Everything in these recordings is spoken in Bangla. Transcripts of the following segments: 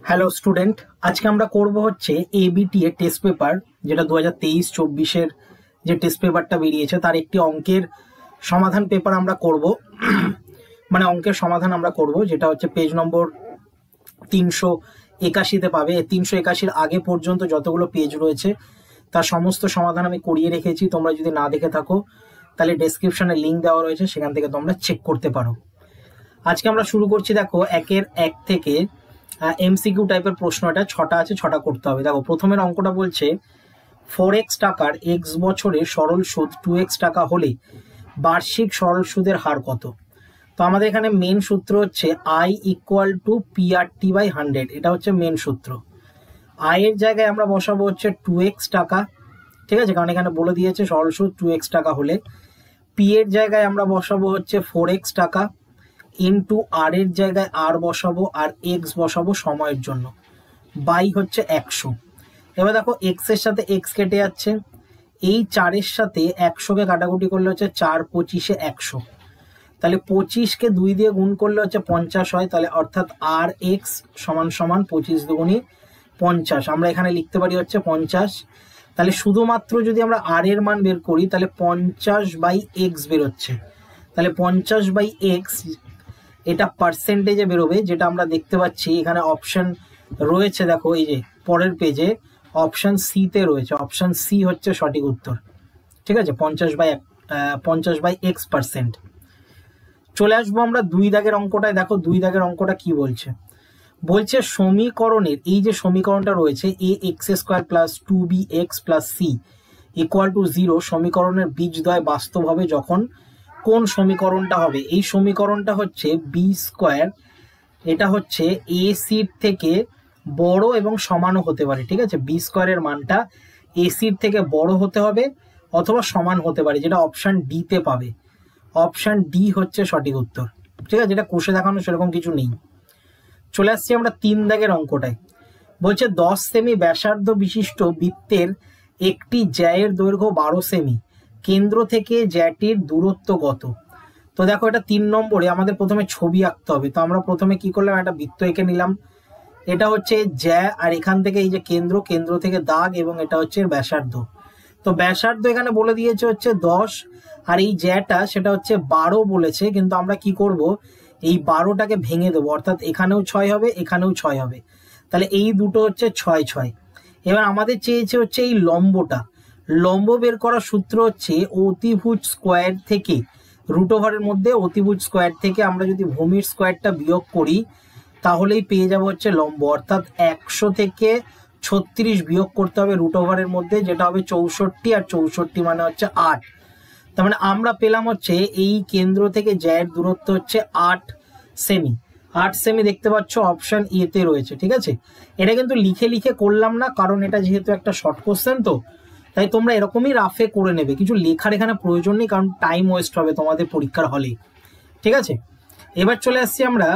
হ্যালো স্টুডেন্ট, আজকে আমরা করব হচ্ছে এবিটিএ টেস্ট পেপার, যেটা 2023-24-এর যে টেস্ট পেপারটা বেরিয়েছে তার একটি অঙ্কের সমাধান পেপার আমরা করব। মানে অঙ্কের সমাধান আমরা করব, যেটা হচ্ছে পেজ নম্বর 381-তে পাবে। 381-র আগে পর্যন্ত যতগুলো পেজ রয়েছে তার সমস্ত সমাধান আমি করিয়ে রেখেছি। তোমরা যদি না দেখে থাকো তাহলে ডেসক্রিপশনে লিঙ্ক দেওয়া রয়েছে, সেখান থেকে তোমরা চেক করতে পারো। আজকে আমরা শুরু করছি। দেখো, 1 থেকে এমসিকিউ টাইপের প্রশ্ন, এটা 6টা আছে, 6টা করতে হবে। দেখো, প্রথমের অঙ্কটা বলছে 4x টাকার x বছরে সরল সুদ 2x টাকা হলে বার্ষিক সরল সুদের হার কত? তো আমাদের এখানে মেন সূত্র হচ্ছে I ইকুয়াল টু PRT/100। এটা হচ্ছে মেন সূত্র। I এর জায়গায় আমরা বসাবো হচ্ছে 2x টাকা, ঠিক আছে, কারণ এখানে বলে দিয়েছে সরল সুদ 2x টাকা হলে। P এর জায়গায় আমরা বসাবো হচ্ছে 4x টাকা, ইন্টু আর এর জায়গায় আর বসাবো আর এক্স বসাবো সময়ের জন্য, বাই হচ্ছে 100। এবার দেখো, এক্স এর সাথে এক্স কেটে যাচ্ছে, এই 4-এর সাথে 100-কে কাটাকুটি করলে হচ্ছে 4×25 100। তাহলে 25-কে 2 দিয়ে গুণ করলে হচ্ছে 50 হয়। তাহলে অর্থাৎ আর এক্স সমান সমান 25 দুগুণী 50। আমরা এখানে লিখতে পারি হচ্ছে 50। তাহলে শুধুমাত্র যদি আমরা আর এর মান বের করি তাহলে 50/x বেরোচ্ছে। তাহলে 50/x এটা পার্সেন্টেজে বেরোবে, যেটা আমরা দেখতে পাচ্ছি এখানে অপশন রয়েছে। দেখো, এই যে পরের পেজে অপশন সি তে রয়েছে, অপশন সি হচ্ছে সঠিক উত্তর। ঠিক আছে, 50/x%। চলে আসবো আমরা 2 দাগের অঙ্কটায়। দেখো, 2 দাগের অঙ্কটা কি বলছে। বলছে সমীকরণের এই যে সমীকরণটা রয়েছে ax² + 2bx + c = 0 সমীকরণের বীজদ্বয় বাস্তব হবে যখন কোন সমীকরণটা হবে? এই সমীকরণটা হচ্ছে b², এটা হচ্ছে a সির থেকে বড় এবং সমানও হতে পারে। ঠিক আছে, b² এর মানটা a সির থেকে বড় হতে হবে অথবা সমান হতে পারে, যেটা অপশন ডি তে পাবে। অপশন ডি হচ্ছে সঠিক উত্তর। ঠিক আছে, এটা কোষে দেখানো সেরকম কিছু নেই। চলে আসছি আমরা 3 দাগের অঙ্কটায়। বলছে 10 সেমি ব্যাসার্ধ বিশিষ্ট বৃত্তের একটি জ্যায়ের দৈর্ঘ্য 12 সেমি, কেন্দ্র থেকে জ্যাটির দূরত্ব কত? তো দেখো, এটা 3 নম্বরে আমাদের প্রথমে ছবি আঁকতে হবে। তো আমরা প্রথমে কি করলাম, একটা বৃত্ত এঁকে নিলাম। এটা হচ্ছে জ্যা, আর এখান থেকে এই যে কেন্দ্র, কেন্দ্র থেকে দাগ, এবং এটা হচ্ছে ব্যাসার্ধ। তো ব্যাসার্ধ এখানে বলে দিয়েছে হচ্ছে 10, আর এই জ্যাটা সেটা হচ্ছে 12 বলেছে। কিন্তু আমরা কি করব, এই 12টাকে ভেঙে দেবো, অর্থাৎ এখানেও 6 হবে, এখানেও 6 হবে। তাহলে এই দুটো হচ্ছে 6 6। এবার আমাদের চেয়েছে হচ্ছে এই লম্বটা। লম্ব বের করার সূত্র হচ্ছে অতিভুজ স্কোয়ার থেকে √এর মধ্যে অতিভুজ স্কোয়ার থেকে আমরা যদি ভূমির স্কোয়ারটা বিয়োগ করি তাহলেই পেয়ে যাব হচ্ছে লম্ব। অর্থাৎ 100 থেকে 36 বিয়োগ করতে হবে √এর মধ্যে, যেটা হবে 64, আর 64 মানে হচ্ছে 8। তার মানে আমরা পেলাম হচ্ছে এই কেন্দ্র থেকে জ্যায়ের দূরত্ব হচ্ছে 8 সেমি। 8 সেমি দেখতে পাচ্ছ অপশন এ তে রয়েছে। ঠিক আছে, এটা কিন্তু লিখে লিখে করলাম না, কারণ এটা যেহেতু একটা শর্ট কোশ্চেন, তো তাই তোমরা এরকমই রাফে করে নেবে, কিছু লেখার এখানে প্রয়োজন নেই, কারণ টাইম ওয়েস্ট হবে তোমাদের পরীক্ষার হলে। ঠিক আছে, এবার চলে আসছি আমরা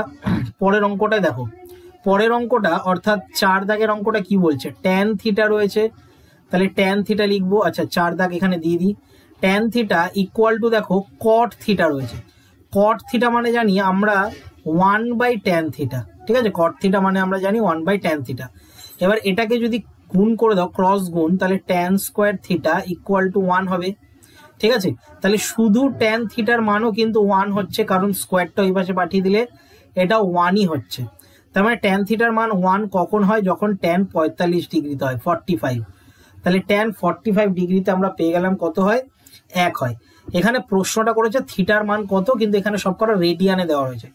পরের অঙ্কটায়। দেখো, পরের অঙ্কটা অর্থাৎ 4 দাগের অঙ্কটা কি বলছে, ট্যান থিটা রয়েছে। তাহলে ট্যান থিটা লিখবো। আচ্ছা, 4 দাগ এখানে দিয়ে দিই। ট্যান থিটা ইকুয়াল টু, দেখো কট থিটা রয়েছে। কট থিটা মানে জানি আমরা 1/tan থিটা। ঠিক আছে, কট থিটা মানে আমরা জানি 1/tan থিটা। এবার এটাকে যদি গুণ করে দাও, ক্রস গুণ, তাহলে tan² থিটা ইকুয়াল টু 1 হবে। ঠিক আছে, তাহলে শুধু ট্যান থিটার মানও কিন্তু 1 হচ্ছে, কারণ স্কোয়ারটা ওই পাশে পাঠিয়ে দিলে এটা 1ই হচ্ছে। তার মানে ট্যান থিটার মান 1 কখন হয়? যখন ট্যান 45 ডিগ্রিতে হয়, 45। তাহলে ট্যান 45 ডিগ্রিতে আমরা পেয়ে গেলাম কত হয়? 1 হয়। এখানে প্রশ্নটা করেছে থিটার মান কত, কিন্তু এখানে সবকটা রেডিয়ানে দেওয়া হয়েছে।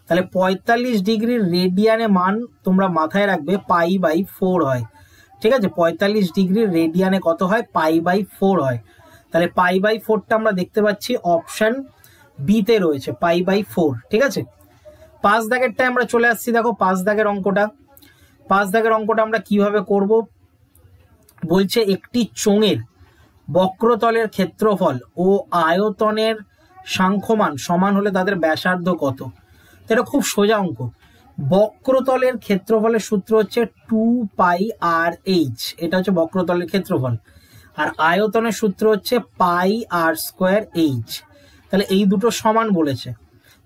তাহলে 45 ডিগ্রির রেডিয়ানে মান তোমরা মাথায় রাখবে π/4 হয়। ঠিক আছে, 45 ডিগ্রির রেডিয়ানে কত হয়? π/4 হয়। তাহলে π/4টা আমরা দেখতে পাচ্ছি অপশন বি তে রয়েছে, π/4। ঠিক আছে, 5 দাগেরটায় আমরা চলে আসছি। দেখো, 5 দাগের অঙ্কটা। 5 দাগের অঙ্কটা আমরা কিভাবে করব? বলছে একটি চোঙের বক্রতলের ক্ষেত্রফল ও আয়তনের সাংখ্যমান সমান হলে তাদের ব্যাসার্ধ কত? এটা খুব সোজা অঙ্ক। বক্রতলের ক্ষেত্রফলের সূত্র হচ্ছে 2πr/h, এটা হচ্ছে বক্রতলের ক্ষেত্রফল। আর আয়তনের সূত্র হচ্ছে πr²h। তাহলে এই দুটো সমান বলেছে।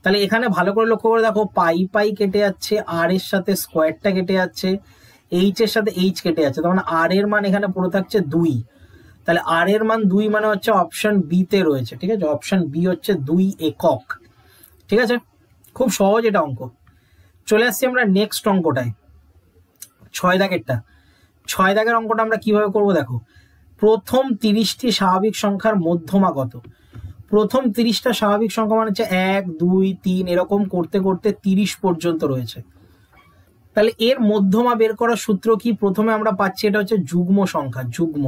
তাহলে এখানে ভালো করে লক্ষ্য করে দেখো, পাই পাই কেটে যাচ্ছে, আর এর সাথে স্কোয়ারটা কেটে যাচ্ছে, এইচ এর সাথে এইচ কেটে যাচ্ছে, তার মানে আর এর মান এখানে পড়ে থাকছে 2। তাহলে আর এর মান 2 মানে হচ্ছে অপশন বি তে রয়েছে। ঠিক আছে, অপশন বি হচ্ছে 2 একক। ঠিক আছে, খুব সহজ এটা অঙ্ক। চলে আসছি আমরা নেক্সট অঙ্কটায়, 6 দাগেরটা। 6 দাগের অঙ্কটা আমরা কিভাবে করব দেখো, প্রথম 30টি স্বাভাবিক সংখ্যার মধ্যমা কত। প্রথম 30টা স্বাভাবিক সংখ্যা মানে হচ্ছে 1 2 3 এরকম করতে করতে 30 পর্যন্ত রয়েছে। তাহলে এর মধ্যমা বের করার সূত্র কি? প্রথমে আমরা পাচ্ছি এটা হচ্ছে যুগ্ম সংখ্যা, যুগ্ম।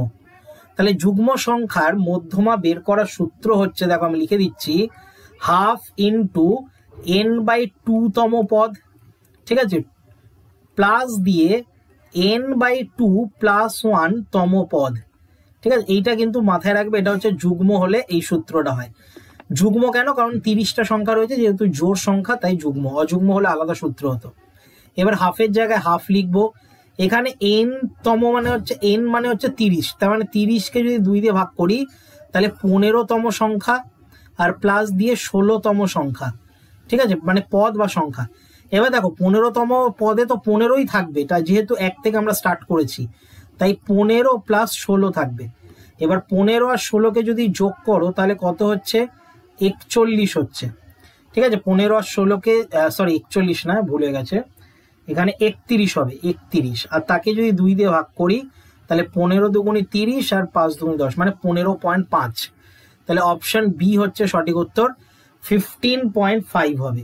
তাহলে যুগ্ম সংখ্যার মধ্যমা বের করার সূত্র হচ্ছে, দেখো আমি লিখে দিচ্ছি, হাফ ইন্টু n/2 তম পদ, ঠিক আছে, প্লাস দিয়ে n/2 + 1 তম পদ। ঠিক আছে, এইটা কিন্তু মাথায় রাখবে, এটা হচ্ছে যুগ্ম হলে এই সূত্রটা হয়। যুগ্ম কেন? কারণ 30টা সংখ্যা রয়েছে, যেহেতু জোড় সংখ্যা তাই যুগ্ম, অযুগ্ম হলে আলাদা সূত্র হতো। এবার হাফের জায়গায় হাফ লিখবো। এখানে n তম মানে হচ্ছে n মানে হচ্ছে 30, তার মানে 30কে যদি 2 দিয়ে ভাগ করি তাহলে 15তম সংখ্যা, আর প্লাস দিয়ে 16তম সংখ্যা। ঠিক আছে, মানে পদ বা সংখ্যা। এবার দেখো 15তম পদে তো 15ই থাকবে, তাই যেহেতু 1 থেকে আমরা স্টার্ট করেছি তাই 15 + 16 থাকবে। এবার 15 আর 16কে যদি যোগ করো তাহলে কত হচ্ছে? 41 হচ্ছে। ঠিক আছে, 15 আর 16কে, সরি 41 না, ভুলে গেছে, এখানে 31 হবে, 31। আর তাকে যদি 2 দিয়ে ভাগ করি তাহলে 15 দুগুণে 30 আর 5 দুগুণে 10 মানে 15.5। তাহলে অপশন বি হচ্ছে সঠিক উত্তর, 15.5 হবে।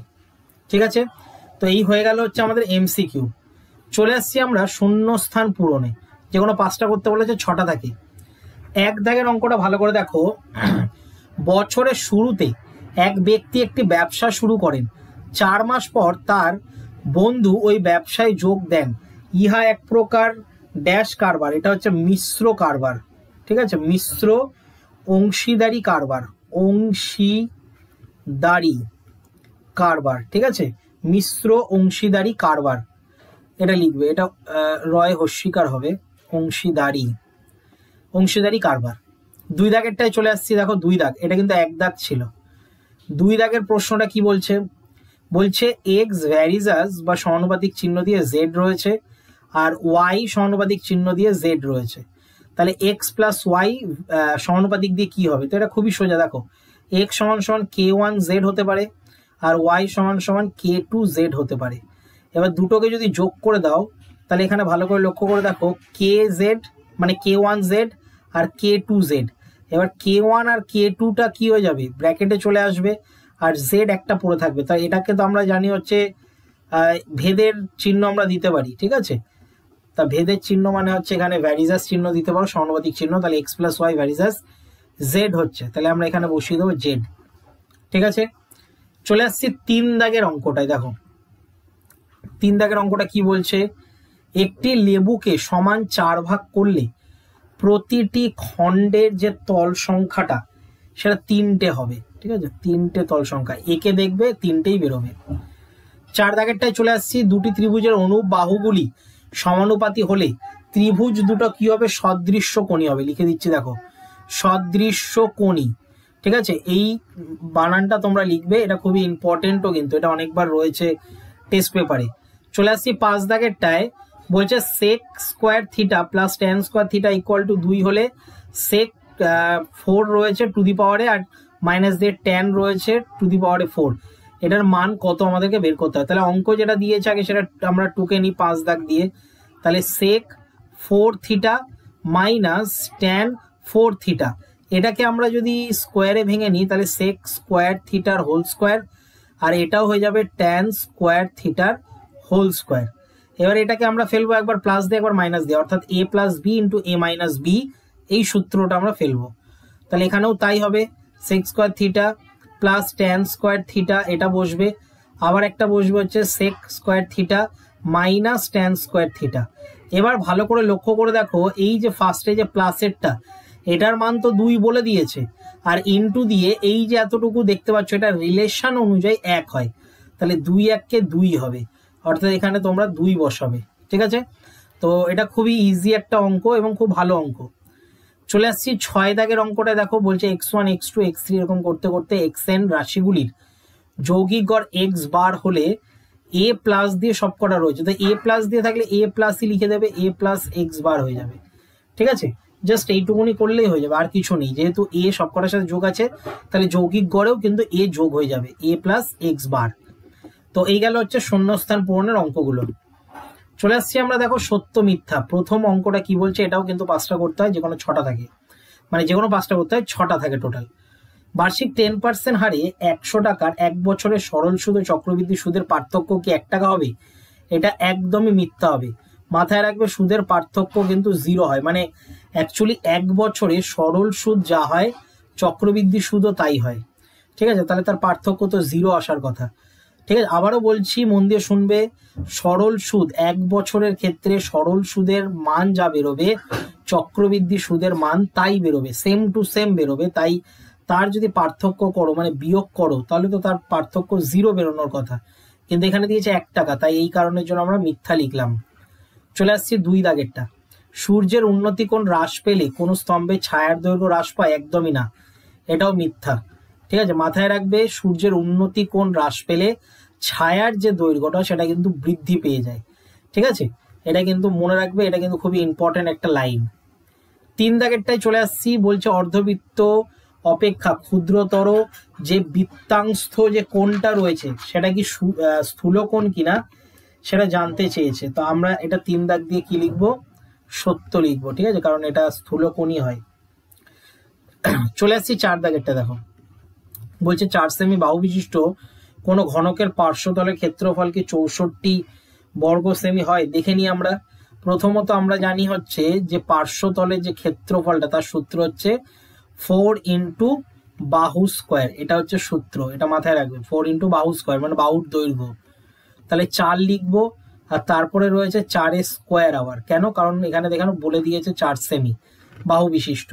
ঠিক আছে, তো এই হয়ে গেল হচ্ছে আমাদের এমসিকিউ। চলে আসছি আমরা শূন্যস্থান পূরণে, যে কোনো 5টা করতে বলেছে, 6টা থাকে। 1 দাগের অঙ্কটা ভালো করে দেখো, বছরের শুরুতে এক ব্যক্তি একটি ব্যবসা শুরু করেন, 4 মাস পর তার বন্ধু ওই ব্যবসায় যোগ দেন, ইহা এক প্রকার ড্যাশ কারবার, এটা হচ্ছে মিশ্র কারবার। ঠিক আছে, মিশ্র অংশীদারি কারবার, অংশীদারি কারবার। ঠিক আছে, মিশ্র অংশীদারি কারবার এটা লিখবে, এটা রয় হস্যিকার হবে, অংশীদারি, অংশীদারি কারবার। 2 দাগেরটায় চলে আসছি, দেখো 2 দাগ, এটা কিন্তু 1 দাগ ছিল। 2 দাগের প্রশ্নটা কি বলছে? বলছে এক্স ভ্যারিজাস বা সমানুপাতিক চিহ্ন দিয়ে জেড রয়েছে, আর ওয়াই সমানুপাতিক চিহ্ন দিয়ে জেড রয়েছে। তাহলে এক্স প্লাস ওয়াই সমানুপাতিক দিয়ে কি হবে? তো এটা খুবই সোজা, দেখো এক্স সমান সমান k1z হতে পারে, আর ওয়াই সমান সমান k2z হতে পারে। এবার দুটোকে যদি যোগ করে দাও তাহলে এখানে ভালো করে লক্ষ্য করে দেখো, kz মানে k1z আর k2z। এবার k1 আর k2টা কি হয়ে যাবে? ব্র্যাকেটে চলে আসবে, আর জেড একটা পড়ে থাকবে। তাই এটাকে তো আমরা জানি হচ্ছে ভেদের চিহ্ন আমরা দিতে পারি। ঠিক আছে, তা ভেদের চিহ্ন মানে হচ্ছে এখানে ভ্যারিজাস চিহ্ন দিতে পারো, সমানুপাতিক চিহ্ন। তাহলে x plus y varies as z হচ্ছে, তাহলে আমরা এখানে বসিয়ে দেবো জেড। ঠিক আছে, চলে আসছি 3 দাগের অঙ্কটায়। দেখো 3 দাগের অঙ্কটা কি বলছে? একটি লেবুকে সমান 4 ভাগ করলে প্রতিটি খণ্ডের যে তল সংখ্যাটা সেটা 3টে হবে। ঠিক আছে, 3টে তল সংখ্যা, একে দেখবে 3টেই বেরোবে। 4 দাগেরটায় চলে আসছি, দুটি ত্রিভুজের অনুবাহুগুলি সমানুপাতি হলে ত্রিভুজ দুটো কি হবে? সদৃশ্য কোণী হবে। লিখে দিচ্ছি, দেখো সদৃশ্য কোণী। ঠিক আছে, এই বানানটা তোমরা লিখবে, এটা খুবই ইম্পর্টেন্টও কিন্তু, এটা অনেকবার রয়েছে টেস্ট পেপারে। চলে আসছি 5 দাগেরটায়, বলছে sec square theta plus tan square theta equal to 2 হলে sec 4 রয়েছে টু দি পাওয়ারে, আর মাইনাস দিয়ে tan রয়েছে টু দি পাওয়ারে 4, এটার মান কত আমাদেরকে বের করতে হয়। তাহলে অঙ্ক যেটা দিয়েছে আগে সেটা আমরা টুকে নিই 5 দাগ দিয়ে। তাহলে sec 4 theta minus tan 4 theta, এটাকে আমরা যদি স্কোয়ারে ভেঙে নিই তাহলে sec স্কোয়ার থিটার হোল স্কোয়ার, আর এটাও হয়ে যাবে tan স্কোয়ার থিটার হোল স্কোয়ার। এবার এটাকে আমরা ফেলবো একবার প্লাস দিয়ে একবার মাইনাস দিয়ে, অর্থাৎ a plus b into a minus b, এই সূত্রটা আমরা ফেলবো। তাহলে এখানেও তাই হবে, sec square theta plus tan square theta এটা বসবে, আবার একটা বসবে হচ্ছে sec square theta minus tan square theta. এবার ভালো করে লক্ষ্য করে দেখো, এই যে ফার্স্টে যে প্লাসেরটা, এটার মান তো 2 বলে দিয়েছে, আর ইনটু দিয়ে এই যে এতটুকু দেখতে পাচ্ছ এটা রিলেশন অনুযায়ী 1 হয়, তাহলে 2 1 2 হবে, অর্থাৎ এখানে তোমরা 2 বসাবে। ঠিক আছে, তো এটা খুবই ইজি একটা অঙ্ক এবং খুব ভালো অঙ্ক। চলে আসছি 6 দাগের অঙ্কটা। দেখো বলছে x1 x2 x3 এরকম করতে করতে xn রাশিগুলির যৌগিক গড় এক্স বার হলে এ প্লাস দিয়ে সবকটা রয়েছে, তো এ প্লাস দিয়ে থাকলে এ প্লাসই লিখে দেবে, এ প্লাস এক্স বার হয়ে যাবে। ঠিক আছে, জাস্ট এইটুকুনি করলেই হয়ে যাবে, আর কিছু নেই। যেহেতু এ সবকটার সাথে যোগ আছে তাহলে যৌগিক গড়েও কিন্তু এ যোগ হয়ে যাবে, এ প্লাস এক্স বার। তো এই গেল হচ্ছে শূন্যস্থান পূরণের অঙ্কগুলো। চলে আসছি আমরা, দেখো সত্য মিথ্যা। প্রথম অঙ্কটা কি বলছে, এটাও কিন্তু 5টা করতে হয়, যে কোনো 6টা থাকে, মানে যে কোনো 5টা করতে হয়, 6টা থাকে টোটাল। বার্ষিক 10% হারে 100 টাকার 1 বছরের সরল সুদ ও চক্রবৃদ্ধি সুদের পার্থক্য কি 1 টাকা হবে? এটা একদমই মিথ্যা হবে। মাথায় রাখবে সুদের পার্থক্য কিন্তু 0 হয়, মানে অ্যাকচুয়ালি 1 বছরে সরল সুদ যা হয় চক্রবৃদ্ধি সুদও তাই হয়। ঠিক আছে, তাহলে তার পার্থক্য তো 0 আসার কথা। ঠিক আছে, আবারও বলছি, মন দিয়ে শুনবে, সরল সুদ 1 বছরের ক্ষেত্রে সরল সুদের মান যা বেরোবে চক্রবৃদ্ধি সুদের মান তাই বেরোবে, সেম টু সেম বেরোবে। তাই তার যদি পার্থক্য করো, মানে বিয়োগ করো, তাহলে তো তার পার্থক্য 0 বেরোনোর কথা, কিন্তু এখানে দিয়েছে 1 টাকা, তাই এই কারণের জন্য আমরা মিথ্যা লিখলাম। চলে আসছি 2 দাগেরটা। সূর্যের উন্নতি কোণ হ্রাস পেলে কোন স্তম্ভের ছায়ার দৈর্ঘ্য হ্রাস পায়? একদমই না, এটাও মিথ্যা। ঠিক আছে, মাথায় রাখবে সূর্যের উন্নতি কোণ হ্রাস পেলে ছায়ার যে দৈর্ঘ্যটা সেটা কিন্তু বৃদ্ধি পেয়ে যায়। ঠিক আছে, এটা কিন্তু মনে রাখবে, এটা কিন্তু খুবই ইম্পর্টেন্ট একটা লাইন। 3 দাগেরটায় চলে আসছি, বলছে অর্ধবৃত্ত অপেক্ষা ক্ষুদ্রতর যে বৃত্তাংশ যে কোণটা রয়েছে সেটা কি স্থূলকোণ কিনা সেটা জানতে চেয়েছে। তো আমরা এটা 3 দাগ দিয়ে কি লিখবো? সত্য লিখবো। ঠিক আছে, কারণ এটা স্থূলকোণই হয়। চলে আসছি 4 দাগেরটা, দেখো বলছে 4 সেমি বাহু বিশিষ্ট কোন ঘনকের পার্শ্বতলের ক্ষেত্রফল কি 64 বর্গ সেমি হয়? দেখে নিই আমরা। প্রথমত আমরা জানি হচ্ছে যে পার্শ্বতলের যে ক্ষেত্রফলটা তার সূত্র হচ্ছে 4 ইন্টু বাহু স্কোয়ার, এটা হচ্ছে সূত্র, এটা মাথায় রাখবে। 4 ইন্টু বাহু স্কোয়ার মানে বাহুর দৈর্ঘ্য, তাহলে 4 লিখবো। আর তারপরে রয়েছে 4 স্কোয়ার। আবার কেন? কারণ এখানে দেখানো বলে দিয়েছে 4 সেমি বাহু বিশিষ্ট,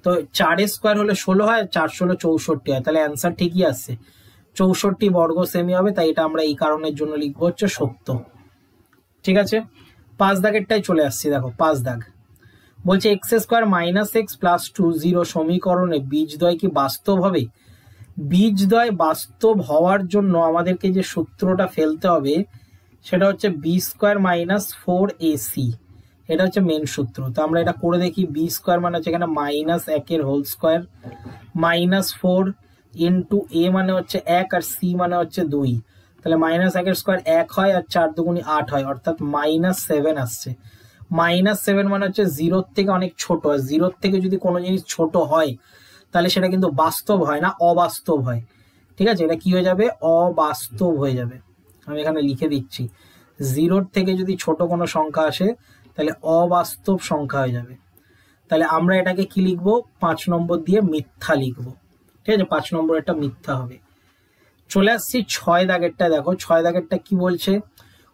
তো 4 স্কোয়ার হলে 16 হয়, 4 16 64 হয়, তাহলে অ্যান্সার ঠিকই আসছে, 64 বর্গ সেমি হবে। তাই এটা আমরা এই কারণের জন্য লিখবো হচ্ছে সত্য। ঠিক আছে, 5 দাগেরটাই চলে আসছি, দেখো 5 দাগ বলছে x square minus x plus 2 সমীকরণে বীজদ্বয় কি বাস্তব হবে? বীজদ্বয় বাস্তব হওয়ার জন্য আমাদেরকে যে সূত্রটা ফেলতে হবে সেটা হচ্ছে বি স্কোয়ার মাইনাস 4ac, এটা হচ্ছে মেন সূত্র। তো আমরা এটা করে দেখি। বি স্কোয়ার মানে হচ্ছে এখানে minus 1 whole square minus 4 into a মানে হচ্ছে 1 আর সি মানে হচ্ছে 2, তাহলে মাইনাস 1 স্কোয়ার 1 হয় আর 4 দুগুণি 8 হয়, অর্থাৎ -7 আসছে। -7 মানে হচ্ছে 0 থেকে অনেক ছোট, আর 0 থেকে যদি কোনো জিনিস ছোট হয় তাহলে সেটা কিন্তু বাস্তব হয় না, অবাস্তব হয়। ঠিক আছে, এটা কি হয়ে যাবে? অবাস্তব হয়ে যাবে। আমি এখানে লিখে দিচ্ছি, 0 থেকে যদি ছোট কোনো সংখ্যা আসে তাহলে অবাস্তব সংখ্যা হয়ে যাবে। তাহলে আমরা এটাকে কি লিখবো? 5 নম্বর দিয়ে মিথ্যা লিখবো। ঠিক আছে, 5 নম্বর একটা মিথ্যা হবে। চলে আসছি 6 দাগেরটা, দেখো 6 দাগেরটা কি বলছে?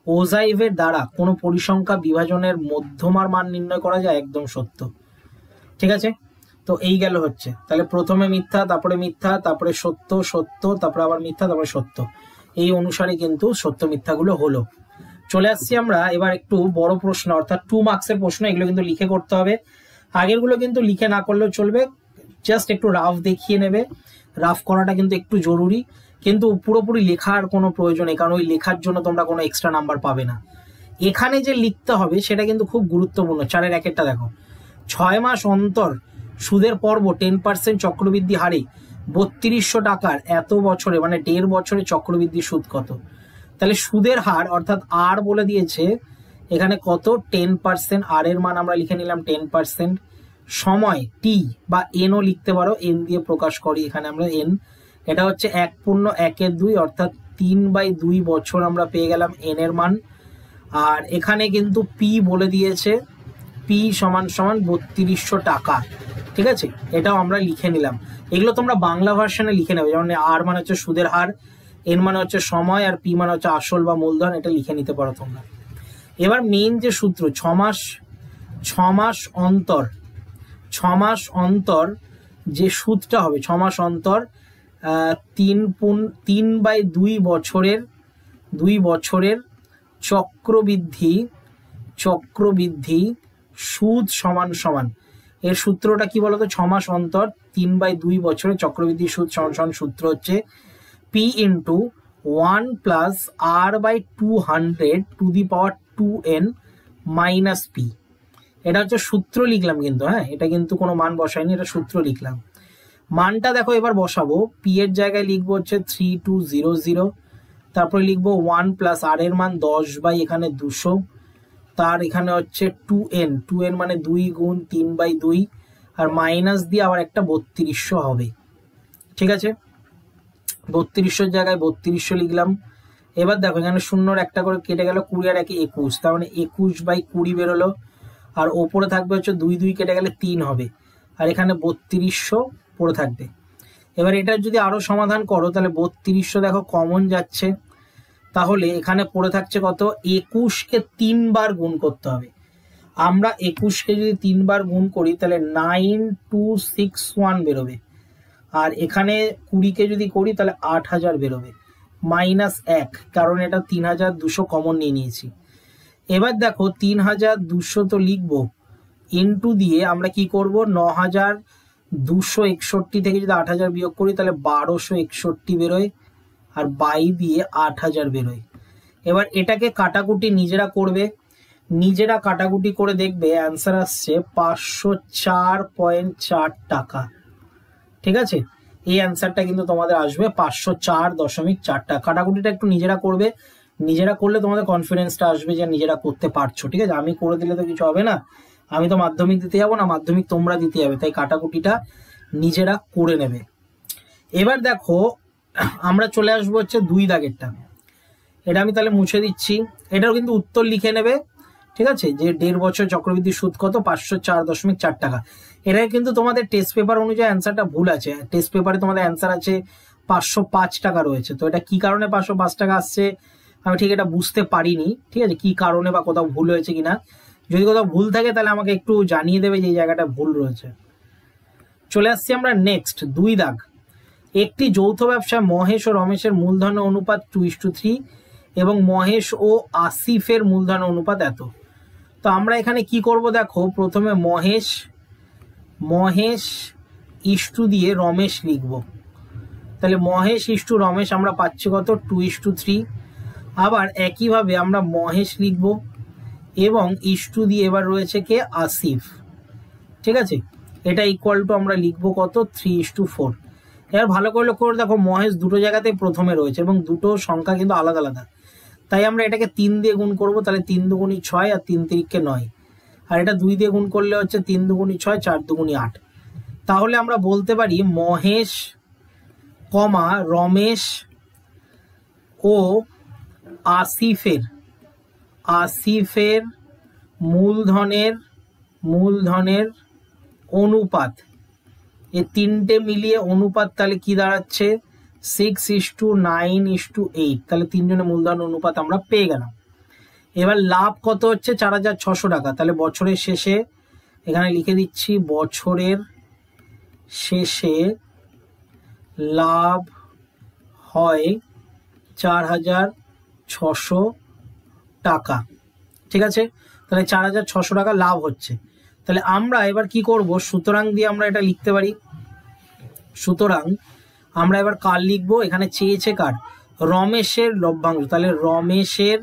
ওজাইভের দ্বারা কোনো পরিসংখ্যা বিভাজনের মধ্যমার মান নির্ণয় করা যায়? একদম সত্য। ঠিক আছে, তো এই গেল হচ্ছে, তাহলে প্রথমে মিথ্যা, তারপরে মিথ্যা, তারপরে সত্য, সত্য, তারপরে আবার মিথ্যা, তারপরে সত্য, এই অনুসারে কিন্তু সত্য মিথ্যাগুলো হলো। চলে আসছি আমরা এবার একটু বড় প্রশ্ন, অর্থাৎ 2 মার্কসের প্রশ্ন। এগুলো কিন্তু লিখে করতে হবে, আগেরগুলো কিন্তু লিখে না করলেও চলবে, জাস্ট একটু রাফ দেখিয়ে নেবে। রাফ করাটা কিন্তু একটু জরুরি, কিন্তু পুরোপুরি লেখার কোনো প্রয়োজন নেই, কারণ ওই লেখার জন্য তোমরা কোনো এক্সট্রা নাম্বার পাবে না। এখানে যে লিখতে হবে সেটা কিন্তু খুব গুরুত্বপূর্ণ। 4-এর 1-এরটা দেখো, 6 মাস অন্তর সুদের পর্ব 10% চক্রবৃদ্ধি হারে 3200 টাকার এত বছরে মানে 1.5 বছরে চক্রবৃদ্ধি সুদ কত? তাহলে সুদের হার অর্থাৎ আর বলে দিয়েছে এখানে কত? 10%। আর এর মান আমরা লিখে নিলাম 10%। সময় টি বা এনও লিখতে পারো, এন দিয়ে প্রকাশ করি এখানে আমরা এন, এটা হচ্ছে 1/1/2 অর্থাৎ 3/2 বছর আমরা পেয়ে গেলাম এন এর মান। আর এখানে কিন্তু পি বলে দিয়েছে, পি সমান 3200 টাকা। ঠিক আছে, এটাও আমরা লিখে নিলাম। এগুলো তোমরা বাংলা ভার্সনে লিখে নেবে, যেমন আর মানে হচ্ছে সুদের হার, এন মানে হচ্ছে সময়, আর পি মানে হচ্ছে আসল বা মূলধন, এটা লিখে নিতে পারো তোমরা। এবার মেইন যে সূত্র, 6 মাস অন্তর 6 মাস অন্তর যে সুদটা হবে, 6 মাস অন্তর 3/2 বছরের 2 বছরের চক্রবৃদ্ধি সুদ সমান সমান, এর সূত্রটা কি বলতো? 6 মাস অন্তর 3/2 বছরের চক্রবৃদ্ধি সুদ সমান সূত্র হচ্ছে p into 1 plus r by 200 to the power 2n minus p. এটা হচ্ছে সূত্র লিখলাম কিন্তু, হ্যাঁ, এটা কিন্তু কোনো মান বসাইনি, এটা সূত্র লিখলাম। মানটা দেখো এবার বসাবো, পি এর জায়গায় লিখবো হচ্ছে 3200, তারপরে লিখবো 1 প্লাস আর এর মান 10 বাই এখানে 200, তার এখানে হচ্ছে 2n মানে 2 গুণ 3/2, আর মাইনাস দিয়ে আবার একটা 3200 হবে। ঠিক আছে, 3200 জায়গায় 3200 লিখলাম। এবার দেখো এখানে শূন্যর একটা করে কেটে গেল, 20 আর 1 21, তার মানে 21/20 বেরোলো। আর ওপরে থাকবে হচ্ছে 2 2 কেটে গেলে 3 হবে, আর এখানে 3200 পড়ে থাকবে। এবার এটার যদি আরো সমাধান করো তাহলে 3200 দেখো কমন যাচ্ছে, তাহলে এখানে পড়ে থাকছে কত, 21কে 3 বার গুণ করতে হবে। আমরা 21কে যদি 3 বার গুণ করি তাহলে 9261 বেরোবে, আর এখানে 20কে যদি করি তাহলে 8000 বেরোবে, মাইনাস 1, কারণ এটা 3200 কমন নিয়ে নিয়েছি। এবার দেখো 3200 তো লিখবো, ইন্টু দিয়ে আমরা কি করব, 9261 থেকে যদি 8000 বিয়োগ করি তাহলে 1261 বেরোয়, আর বাই দিয়ে 8000 বেরোয়। এবার এটাকে কাটাকুটি নিজেরা করবে, নিজেরা কাটাকুটি করে দেখবে অ্যান্সার আসছে 504.4 টাকা। ঠিক আছে, এই অ্যান্সারটা কিন্তু তোমাদের আসবে 504.4 টাকা। কাটাকুটিটা একটু নিজেরা করবে, নিজেরা করলে তোমাদের কনফিডেন্সটা আসবে যে নিজেরা করতে পারছো। ঠিক আছে, আমি করে দিলে তো কিছু হবে না, আমি তো মাধ্যমিক দিতে যাবো না, মাধ্যমিক তোমরা দিতে যাবে, তাই কাটাকুটিটা নিজেরা করে নেবে। এবার দেখো আমরা চলে আসবো হচ্ছে 2 দাগেরটা, এটা আমি তাহলে মুছে দিচ্ছি, এটাও কিন্তু উত্তর লিখে নেবে। ঠিক আছে, যে 1.5 বছর চক্রবৃদ্ধি সুদ কত, 504.4 টাকা। এটা কিন্তু তোমাদের টেস্ট পেপার অনুযায়ী অ্যান্সারটা ভুল আছে, টেস্ট পেপারে তোমাদের অ্যান্সার আছে 505 টাকা রয়েছে। তো এটা কি কারণে 505 টাকা আসছে আমি ঠিক এটা বুঝতে পারিনি। ঠিক আছে, কি কারণে বা কোথাও ভুল হয়েছে কিনা, যদি কোথাও ভুল থাকে তাহলে আমাকে একটু জানিয়ে দেবে যে এই জায়গাটা ভুল রয়েছে। চলে আসছি আমরা নেক্সট 2 দাগ। একটি যৌথ ব্যবসায় মহেশ ও রমেশের মূলধনের অনুপাত 2:3 এবং মহেশ ও আসিফের মূলধনের অনুপাত এত। তো আমরা এখানে কি করব, দেখো প্রথমে মহেশ ইস্টু দিয়ে রমেশ লিখব, তাহলে মহেশ ইস্টু রমেশ আমরা পাচ্ছি কত, 2:3। আবার একইভাবে আমরা মহেশ লিখব এবং ইস্টু দিয়ে এবার রয়েছে কে, আসিফ। ঠিক আছে, এটা ইকুয়াল টু আমরা লিখবো কত, 3:4। এবার ভালো করে লক্ষ্য করে দেখো মহেশ দুটো জায়গাতে প্রথমে রয়েছে এবং দুটো সংখ্যা কিন্তু আলাদা আলাদা, তাই আমরা এটাকে 3 দিয়ে গুণ করবো, তাহলে 3 দুগুণী 6 আর 3 তিরিকে 9, আর এটা 2 দিয়ে গুণ করলে হচ্ছে 3 দুগুণী 6 4 দুগুণী 8। তাহলে আমরা বলতে পারি মহেশ কমা রমেশ ও আসিফের মূলধনের অনুপাত, এই তিনটে মিলিয়ে অনুপাত তাহলে কি দাঁড়াচ্ছে, 6:9:8। তাহলে তিনজনের মূলধন অনুপাত আমরা পেয়ে গেলাম। এবার লাভ কত হচ্ছে, 4600 টাকা। তাহলে বছরের শেষে এখানে লিখে দিচ্ছি, বছরের শেষে লাভ হয় 4600 টাকা। ঠিক আছে, তাহলে 4600 টাকা লাভ হচ্ছে। তাহলে আমরা এবার কি করব, সুতরাং দিয়ে আমরা এটা লিখতে পারি। সুতরাং আমরা এবার কার লিখবো, এখানে চেয়েছে কার, রমেশের লভ্যাংশ। তাহলে রমেশের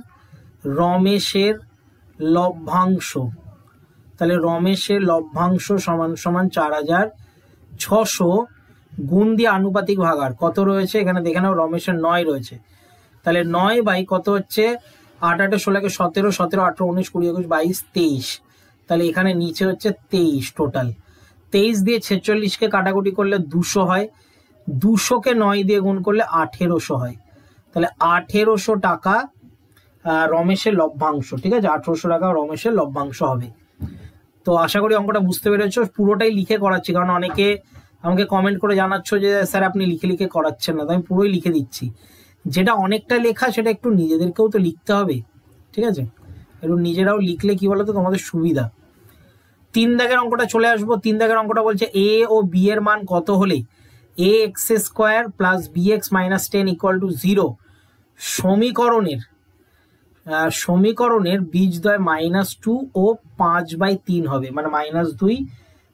লভ্যাংশ, তাহলে রমেশের লভ্যাংশ সমান সমান 4600 গুণ দিয়ে আনুপাতিক ভাগার কত রয়েছে, এখানে দেখে নাও রমেশের 9 রয়েছে। তাহলে 9 বাই কত হচ্ছে, 8 8 16 17 17 18 19 20 21 22 23। তাহলে এখানে নিচে হচ্ছে 23 টোটাল। 23 দিয়ে 46কে কাটাকুটি করলে 200 হয়, 200কে 9 দিয়ে গুণ করলে 1800 হয়। তাহলে 1800 টাকা রমেশের লভ্যাংশ। ঠিক আছে, 1800 টাকা রমেশের লভ্যাংশ হবে। তো আশা করি অঙ্কটা বুঝতে পেরেছো। পুরোটাই লিখে করাচ্ছি, কারণ অনেকে আমাকে কমেন্ট করে জানাচ্ছ যে স্যার আপনি লিখে করাচ্ছেন না, তো আমি পুরোই লিখে দিচ্ছি। যেটা অনেকটা লেখা সেটা একটু নিজেদেরকেও তো লিখতে হবে। ঠিক আছে, একটু নিজেরাও লিখলে কি বলতো তোমাদের সুবিধা। 3 দাগের অঙ্কটা চলে আসবো। 3 দাগের অঙ্কটা বলছে এ ও বি এর মান কত হলে ax² plus bx minus 10 equal to 0 সমীকরণের বীজদ্বয় -2 ও 5/3 হবে, মানে -2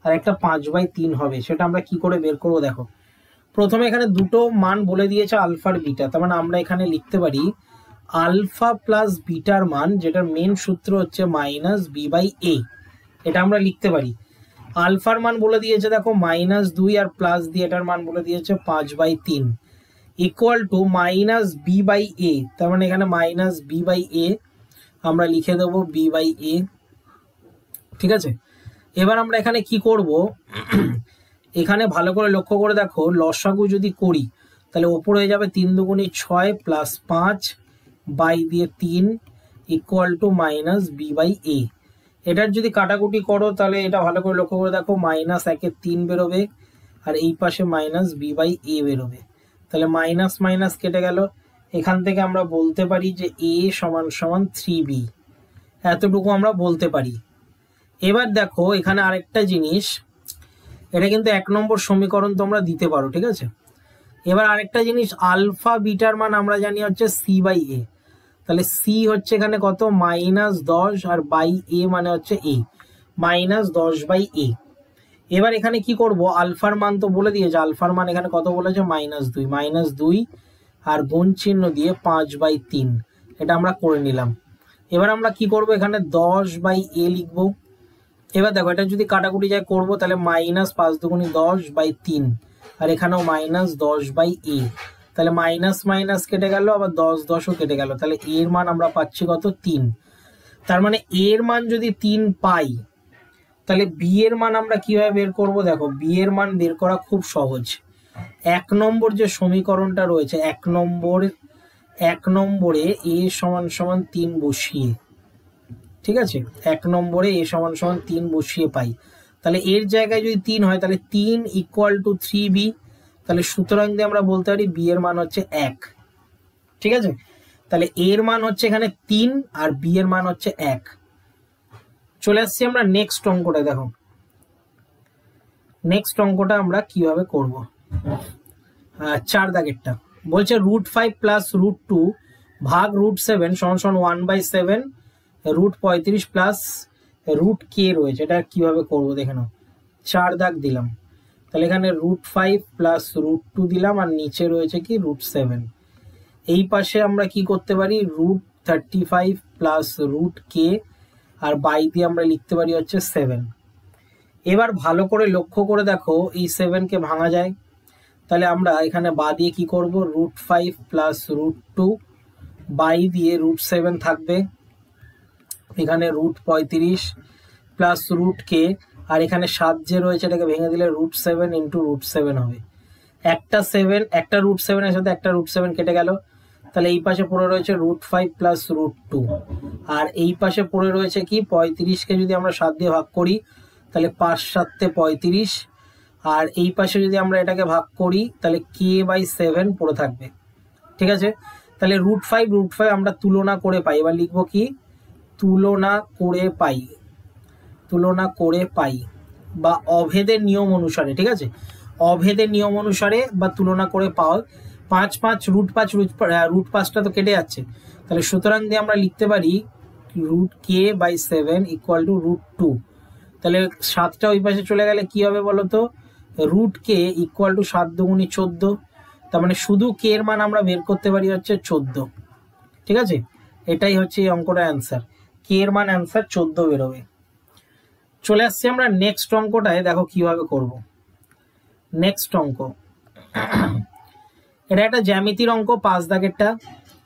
আর একটা 5/3 হবে। সেটা আমরা কি করে বের করবো, দেখো প্রথমে এখানে দুটো মান বলে দিয়েছে আলফার বিটা, তার মানে আমরা এখানে লিখতে পারি আলফা প্লাস বিটার মান, যেটার মেন সূত্র হচ্ছে মাইনাস বি বাই এ, এটা আমরা লিখতে পারি। আলফার মান বলে দিয়েছে দেখো -2 আর প্লাস দিয়ে এটার মান বলে দিয়েছে 5/3 equal to minus b by a, তার মানে এখানে মাইনাস বি বাই এ আমরা লিখে দেবো বি বাই এ। ঠিক আছে, এবার আমরা এখানে কি করব, এখানে ভালো করে লক্ষ্য করে দেখো লসাগু যদি করি তাহলে ওপর হয়ে যাবে 3 দুগুণে 6 প্লাস 5 বাই দিয়ে 3 equal to minus b by a. এটার যদি কাটাকুটি করো তাহলে এটা ভালো করে লক্ষ্য করে দেখো মাইনাস 1/3 বেরোবে আর এই পাশে মাইনাস বি বাই এ বেরোবে, তাহলে মাইনাস মাইনাস কেটে গেল। এখান থেকে আমরা বলতে পারি যে এ সমান সমান 3b, এতটুকু আমরা বলতে পারি। এবার দেখো এখানে আরেকটা জিনিস, এটা কিন্তু 1 নম্বর সমীকরণ তোমরা দিতে পারো, ঠিক আছে। এবার আরেকটা জিনিস, আলফা বিটার মান আমরা জানি হচ্ছে সি বাই এ, তাহলে সি হচ্ছে এখানে কত -10 আর বাই এ মানে হচ্ছে এ, -10/a। এবার এখানে কি করব, আলফার মান তো বলে দিয়েছে, আলফার মান এখানে কত বলেছে -2 আর গুণ চিহ্ন দিয়ে 5/3, এটা আমরা করে নিলাম। এবার আমরা কি করব, এখানে 10/a লিখবো। এবার দেখো এটা যদি কাটাকুটি যায় করবো তাহলে -5 দুগুণে 10/3 আর এখানেও -10/a, তাহলে মাইনাস মাইনাস কেটে গেল, আবার 10 কেটে গেল, তাহলে এর মান আমরা পাচ্ছি কত 3। তার মানে এর মান যদি 3 পাই তাহলে বি এর মান আমরা কিভাবে বের করব, দেখো বি এর মান বের করা খুব সহজ। 1 নম্বর যে সমীকরণটা রয়েছে 1 নম্বরে এ সমান সমান 3 বসিয়ে, ঠিক আছে, 1 নম্বরে এ সমান সমান 3 বসিয়ে পাই, তাহলে এর জায়গায় যদি 3 হয় তাহলে 3 ইকুয়াল টু 3b, তাহলে সুতরাং দিয়ে আমরা বলতে পারি বি এর মান হচ্ছে 1। ঠিক আছে, তাহলে এর মান হচ্ছে এখানে 3 আর বি এর মান হচ্ছে 1। চলে আসছি আমরা নেক্সট অঙ্কটা। দেখো নেক্সট অঙ্কটা আমরা কিভাবে করব, 4 দাগেরটা বলছে √5 প্লাস √2 ভাগ √7 সমান 1/7 √35 প্লাস √k রয়েছে, এটা কিভাবে করব দেখে নাও। 4 দাগ দিলাম, তাহলে এখানে √5 প্লাস √2 দিলাম আর নিচে রয়েছে কি √7। এই পাশে আমরা কি করতে পারি, √35 প্লাস √k আর বাই দিয়ে আমরা লিখতে পারি হচ্ছে 7। এবার ভালো করে লক্ষ্য করে দেখো এই 7 কে ভাঙা যায়, তাহলে আমরা এখানে বা দিয়ে কি করব, √5 প্লাস √2 বাই দিয়ে √7 থাকবে, এখানে √35 প্লাস √k আর এখানে 7 যে রয়েছে এটাকে ভেঙে দিলে √7 ইন্টু √7 হবে। একটা √7 এর সাথে একটা √7 কেটে গেল, তাহলে এই পাশে পড়ে রয়েছে √5 প্লাস √2 আর এই পাশে পড়ে রয়েছে কি 35 কে যদি আমরা 7 দিয়ে ভাগ করি তাহলে 5 7 35 আর এই পাশে যদি আমরা এটাকে ভাগ করি তাহলে k/7 পড়ে থাকবে। ঠিক আছে, তাহলে √5 আমরা তুলনা করে পাই। এবার লিখবো কি, তুলনা করে পাই বা অভেদের নিয়ম অনুসারে। ঠিক আছে, অভেদের নিয়ম অনুসারে বা তুলনা করে পাও। 5 5 √5টা তো কেটে যাচ্ছে, তাহলে সুতরাং দিয়ে আমরা লিখতে পারি √k/7 ইকুয়াল টু √2। তাহলে 7টা ওই পাশে চলে গেলে কি হবে বলতো, √k ইকুয়াল টু 7 দুগুণে 14, তার মানে শুধু k এর মান আমরা বের করতে পারি হচ্ছে 14। ঠিক আছে, এটাই হচ্ছে এই অঙ্কটার অ্যান্সার, k এর মান অ্যান্সার 14 বেরোবে। চলে আসছি আমরা নেক্সট অঙ্কটায়, দেখো কিভাবে করব। নেক্সট অঙ্ক, এটা একটা জ্যামিতির অঙ্ক, 5 দাগেরটা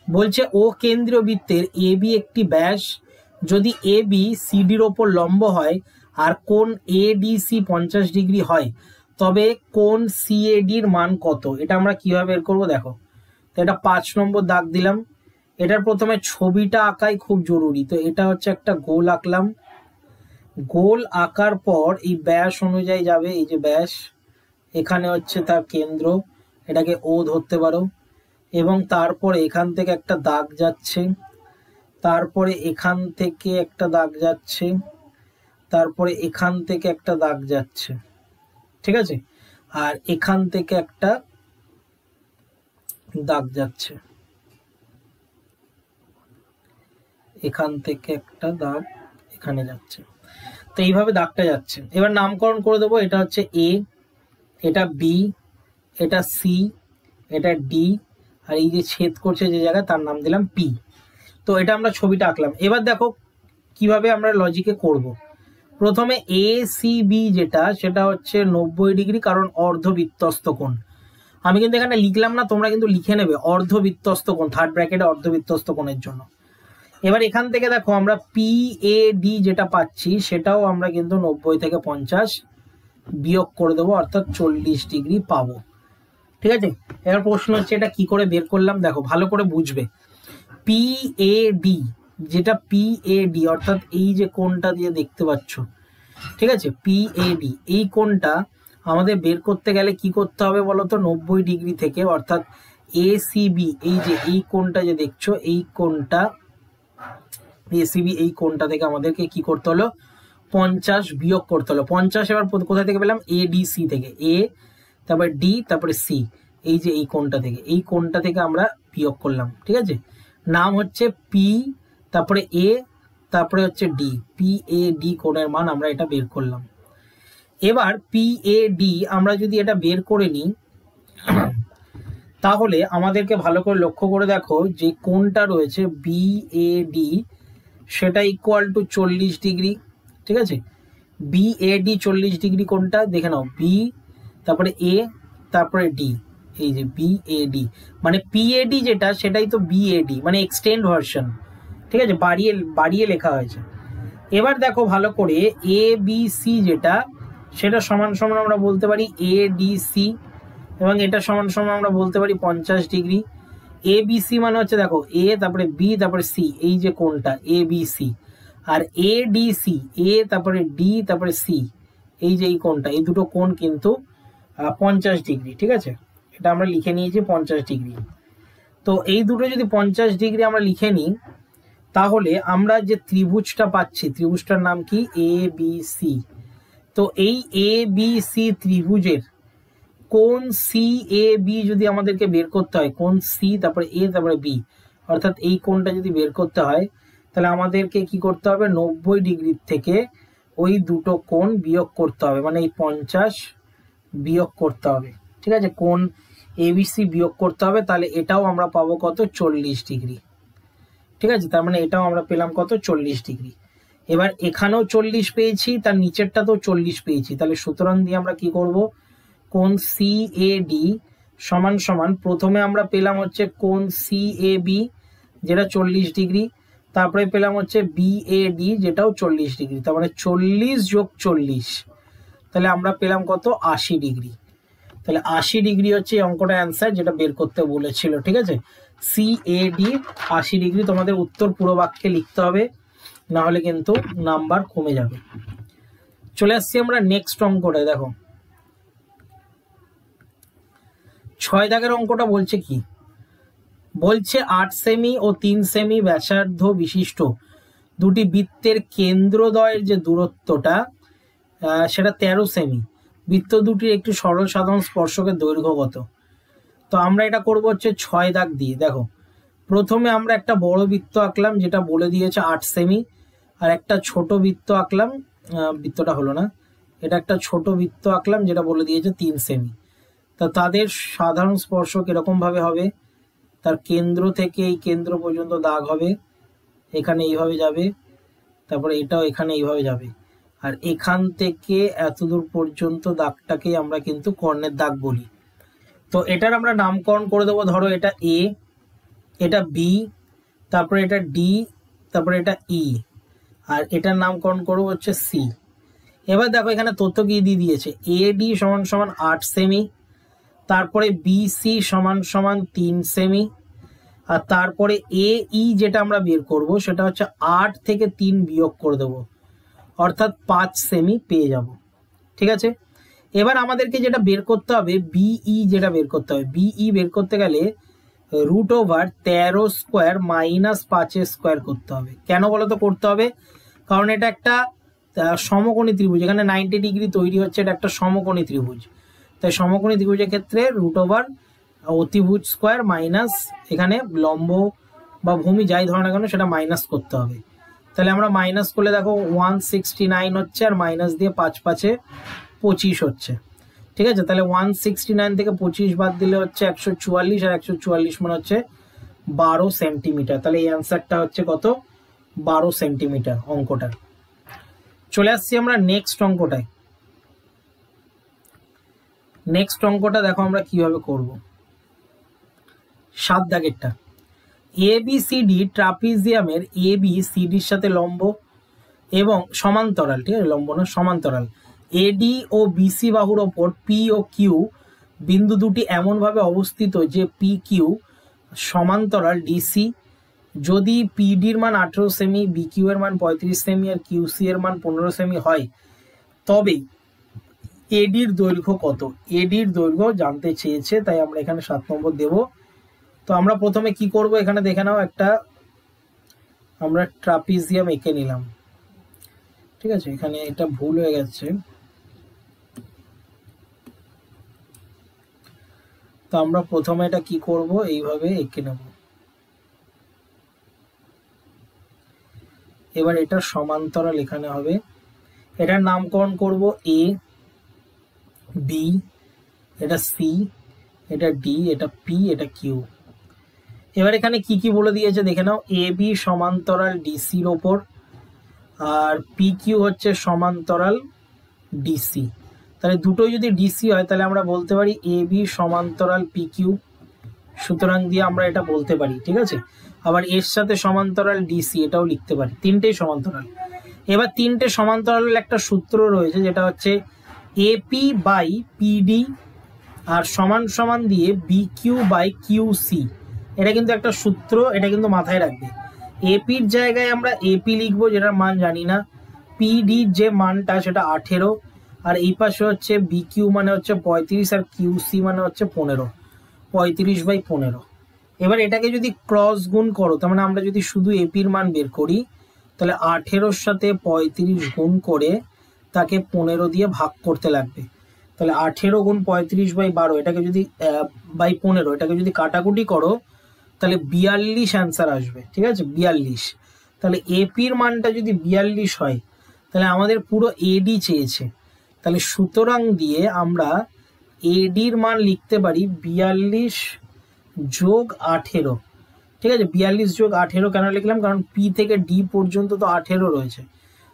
বলছে ও কেন্দ্রীয় বৃত্তের এবি একটি ব্যাস, যদি এবি সিডির ওপর লম্ব হয় আর কোণ এডিসি 50 ডিগ্রি হয় তবে কোণ সিএডির মান কত, এটা আমরা কিভাবে বের করবো দেখো। তো এটা 5 নম্বর দাগ দিলাম, এটার প্রথমে ছবিটা আঁকাই খুব জরুরি। তো এটা হচ্ছে একটা গোল আঁকলাম, গোল আঁকার পর এই ব্যাস অনুযায়ী যাবে, এই যে ব্যাস এখানে হচ্ছে তার কেন্দ্র, এটাকে ও ধরতে পারো, এবং তারপরে এখান থেকে একটা দাগ যাচ্ছে, তারপরে এখান থেকে একটা দাগ যাচ্ছে, তারপরে এখান থেকে একটা দাগ যাচ্ছে। ঠিক আছে, আর এখান থেকে একটা দাগ যাচ্ছে, এখান থেকে একটা দাগ এখানে যাচ্ছে। তো এইভাবে দাগটা যাচ্ছে। এবার নামকরণ করে দেবো, এটা হচ্ছে এ, এটা বি, এটা সি, এটা ডি, আর এই যে ছেদ করছে যে জায়গায় তার নাম দিলাম পি। তো এটা আমরা ছবিটা আঁকলাম। এবার দেখো কিভাবে আমরা লজিকে করব। প্রথমে এ সি বি যেটা, সেটা হচ্ছে 90 ডিগ্রি, কারণ অর্ধবৃত্তস্থ কোণ। আমি কিন্তু এখানে লিখলাম না, তোমরা কিন্তু লিখে নেবে অর্ধবৃত্তস্থ কোণ, থার্ড ব্র্যাকেটে অর্ধবৃত্তস্থ কোণের জন্য। এবার এখান থেকে দেখো আমরা পি এ ডি যেটা পাচ্ছি সেটাও আমরা কিন্তু 90 থেকে 50 বিয়োগ করে দেবো, অর্থাৎ 40 ডিগ্রি পাবো। ঠিক আছে, এবার প্রশ্ন হচ্ছে এটা কি করে বের করলাম। দেখো ভালো করে বুঝবে। পি এ ডি যেটা, পি এ ডি অর্থাৎ এই যে কোণটা দিয়ে দেখতে পাচ্ছ, ঠিক আছে, পি এ ডি, এই কোণটা আমাদের বের করতে গেলে কি করতে হবে বলতো, 90 ডিগ্রি থেকে, অর্থাৎ এ সি বি, এই যে এই কোণটা যে দেখছো, এই কোণটা এসিবি, এই কোণটা থেকে আমাদেরকে কি করতে হলো, 50 বিয়োগ করতে হলো। 50 এবার কোথা থেকে পেলাম, এ ডি সি থেকে, এ তারপরে ডি তারপরে সি, এই যে এই কোণটা থেকে, এই কোণটা থেকে আমরা বিয়োগ করলাম। ঠিক আছে, নাম হচ্ছে পি, তারপরে এ, তারপরে হচ্ছে ডি, পি এ ডি কোণের মান আমরা এটা বের করলাম। এবার পি এ ডি আমরা যদি এটা বের করে নিই, তাহলে আমাদেরকে ভালো করে লক্ষ্য করে দেখো যে কোণটা রয়েছে বি এ ডি, সেটা ইকুয়াল টু 40 ডিগ্রি। ঠিক আছে, বি এ ডি 40 ডিগ্রি কোণটা দেখে নাও, বি তারপরে এ তারপরে ডি, এই যে বি এ ডি, মানে পি এ ডি যেটা সেটাই তো বি এ ডি, মানে এক্সটেন্ড ভার্সন। ঠিক আছে, বাড়িয়ে বাড়িয়ে লেখা হয়েছে। এবার দেখো ভালো করে, এ বি সি যেটা, সেটা সমান সমান আমরা বলতে পারি এ ডি সি, এবং এটা সমান সমান আমরা বলতে পারি 50 ডিগ্রি। এ বি সি মানে হচ্ছে দেখো এ তারপরে বি তারপরে সি, এই যে কোণটা এ বি সি, আর এ ডি সি, এ তারপরে ডি তারপরে সি, এই যে এই কোণটা, এই দুটো কোণ কিন্তু 50 ডিগ্রি। ঠিক আছে, এটা আমরা লিখে নিয়েছি 50 ডিগ্রি। তো এই দুটো যদি 50 ডিগ্রি আমরা লিখে নিই, তাহলে আমরা যে ত্রিভুজটা পাচ্ছি, ত্রিভুজটার নাম কি, এ বি সি। তো এই এ বি সি ত্রিভুজের কোণ সি এ বি যদি আমাদেরকে বের করতে হয়, কোণ সি তারপরে এ তারপরে বি, অর্থাৎ এই কোণটা যদি বের করতে হয়, তাহলে আমাদেরকে কি করতে হবে, 90 ডিগ্রি থেকে ওই দুটো কোণ বিয়োগ করতে হবে, মানে এই 50 বিয়োগ করতে হবে। ঠিক আছে, কোণ এবিসি বিয়োগ করতে হবে, তাহলে এটাও আমরা পাবো কত, 40 ডিগ্রি। ঠিক আছে, তার মানে এটাও আমরা পেলাম কত, 40 ডিগ্রি। এবার এখানেও 40 পেয়েছি, তার নিচেরটাতেও 40 পেয়েছি, তাহলে সুতরাং দিয়ে আমরা কি করব, কোণ সি এ ডি সমান সমান, প্রথমে আমরা পেলাম হচ্ছে কোণ সি এ বি যেটা 40 ডিগ্রি, তারপরে পেলাম হচ্ছে বি এ ডি যেটাও 40 ডিগ্রি, তার মানে 40 যোগ 40, তাহলে আমরা পেলাম কত, 80 ডিগ্রি। তাহলে 80 ডিগ্রি হচ্ছে এই অঙ্কটা অ্যান্সার, যেটা বের করতে বলেছিল। ঠিক আছে, সি এ ডি 80 ডিগ্রি, তোমাদের উত্তর পুরো বাক্যে লিখতে হবে, না হলে কিন্তু নাম্বার কমে যাবে। চলে আসছি আমরা নেক্সট অঙ্কটা। দেখো 6 দাগের অঙ্কটা বলছে কি, বলছে 8 সেমি ও 3 সেমি ব্যাসার্ধ বিশিষ্ট দুটি বৃত্তের কেন্দ্রদ্বয়ের যে দূরত্বটা, সেটা 13 সেমি। বৃত্ত দুটির একটি সরল সাধারণ স্পর্শকের দৈর্ঘ্য কত। তো আমরা এটা করব হচ্ছে 6 দাগ দিয়ে। দেখো প্রথমে আমরা একটা বড় বৃত্ত আঁকলাম যেটা বলে দিয়েছে 8 সেমি, আর একটা ছোট বৃত্ত আঁকলাম, বৃত্তটা হলো না, এটা একটা ছোট বৃত্ত আঁকলাম যেটা বলে দিয়েছে 3 সেমি। তা তাদের সাধারণ স্পর্শক এরকম ভাবে হবে, তার কেন্দ্র থেকে এই কেন্দ্র পর্যন্ত দাগ হবে, এখানে এইভাবে যাবে, তারপরে এটাও এখানে এইভাবে যাবে, আর এখান থেকে এতদূর পর্যন্ত দাগটাকে আমরা কিন্তু কর্ণের দাগ বলি। তো এটার আমরা নামকরণ করে দেবো, ধরো এটা এ, এটা বি, তারপরে এটা ডি, তারপরে এটা ই, আর এটার নামকরণ করবো হচ্ছে সি। এবার দেখো এখানে তথ্য কি দিয়ে দিয়েছে, এ ডি সমান সমান 8 সেমি, তারপরে বি সি সমান সমান 3 সেমি, আর তারপরে এ ই যেটা আমরা বের করব সেটা হচ্ছে 8 থেকে 3 বিয়োগ করে দেবো, অর্থাৎ 5 সেমি পেয়ে যাব। ঠিক আছে, এবার আমাদেরকে যেটা বের করতে হবে, বিই যেটা বের করতে হবে, বিই বের করতে গেলে √13 স্কোয়ার মাইনাস 5 স্কোয়ার করতে হবে। কেন বলো তো করতে হবে, কারণ এটা একটা সমকোণী ত্রিভুজ, এখানে 90 ডিগ্রি তৈরি হচ্ছে, এটা একটা সমকোণী ত্রিভুজ। তাই সমকোণী ত্রিভুজের ক্ষেত্রে √ অতিভুজ স্কোয়ার মাইনাস এখানে লম্ব বা ভূমি যাই ধরো না কেন সেটা মাইনাস করতে হবে। তাহলে আমরা মাইনাস করলে দেখো 169 হচ্ছে, আর মাইনাস দিয়ে 5 5 25 হচ্ছে। ঠিক আছে, তাহলে 169 থেকে 25 বাদ দিলে হচ্ছে 144, আর 144 মানে হচ্ছে 12 সেন্টিমিটার। তাহলে এই অ্যান্সারটা হচ্ছে কত? 12 সেন্টিমিটার অঙ্কটা। চলে আসছি আমরা নেক্সট অঙ্কটায়। নেক্সট অঙ্কটা দেখো আমরা কিভাবে করব। 7 দাগেরটা, ABCD ট্রাপিজিয়ামের ABCDর সাথে লম্ব এবং সমান্তরাল, ঠিক আছে, লম্ব না সমান্তরাল, AD ও BC বাহুর ওপর P ও Q বিন্দু দুটি এমনভাবে অবস্থিত যে PQ সমান্তরাল DC। যদি PD এর মান 18 সেমি, BQ এর মান 35 সেমি আর QC এর মান 15 সেমি হয়, তবে AD এর দৈর্ঘ্য কত? AD এর দৈর্ঘ্য জানতে চেয়েছে, তাই আমরা এখানে 7 নম্বর দেব। তো আমরা প্রথমে কি করব, এখানে দেখে নাও, একটা আমরা ট্রাপিজিয়াম এঁকে নিলাম। ঠিক আছে, এখানে এটা ভুল হয়ে গেছে, তো আমরা প্রথমে এটা কি করব, এইভাবে এঁকে নেব। এবার এটা সমান্তরাল এখানে হবে, এটার নামকরণ করব A, B, এটা C, এটা D, এটা P, এটা Q। এবার এখানে কি কি বলে দিয়েছে দেখে নাও, AB সমান্তরাল DC এর ওপর, আর PQ হচ্ছে সমান্তরাল DC। তাহলে দুটোই যদি DC হয় তাহলে আমরা বলতে পারি AB সমান্তরাল PQ, সুতরাং দিয়ে আমরা এটা বলতে পারি। ঠিক আছে, আবার এর সাথে সমান্তরাল DC এটাও লিখতে পারি, তিনটেই সমান্তরাল। এবার তিনটে সমান্তরালের একটা সূত্র রয়েছে যেটা হচ্ছে AP বাই PD আর সমান সমান দিয়ে BQ বাই QC। এটা কিন্তু একটা সূত্র, এটা কিন্তু মাথায় রাখবে। এপির জায়গায় আমরা এপি লিখবো যেটার মান জানি না, পিডির যে মানটা সেটা 18, আর এই পাশে হচ্ছে বিকিউ মানে হচ্ছে 35 আর কিউসি মানে হচ্ছে 15, 35/15। এবার এটাকে যদি ক্রস গুণ করো, তার মানে আমরা যদি শুধু এপির মান বের করি, তাহলে 18-র সাথে 35 গুণ করে তাকে 15 দিয়ে ভাগ করতে লাগবে। তাহলে 18 গুণ 35/12, এটাকে যদি বাই 15, এটাকে যদি কাটাকুটি করো তাহলে 42 অ্যান্সার আসবে। ঠিক আছে, 42। তাহলে এপির মানটা যদি 42 হয়, তাহলে আমাদের পুরো এডি চেয়েছে, তাহলে সুতরাং দিয়ে আমরা এডির মান লিখতে পারি 42 যোগ 18। ঠিক আছে, 42 যোগ 18 কেন লিখলাম, কারণ পি থেকে ডি পর্যন্ত তো 18 রয়েছে,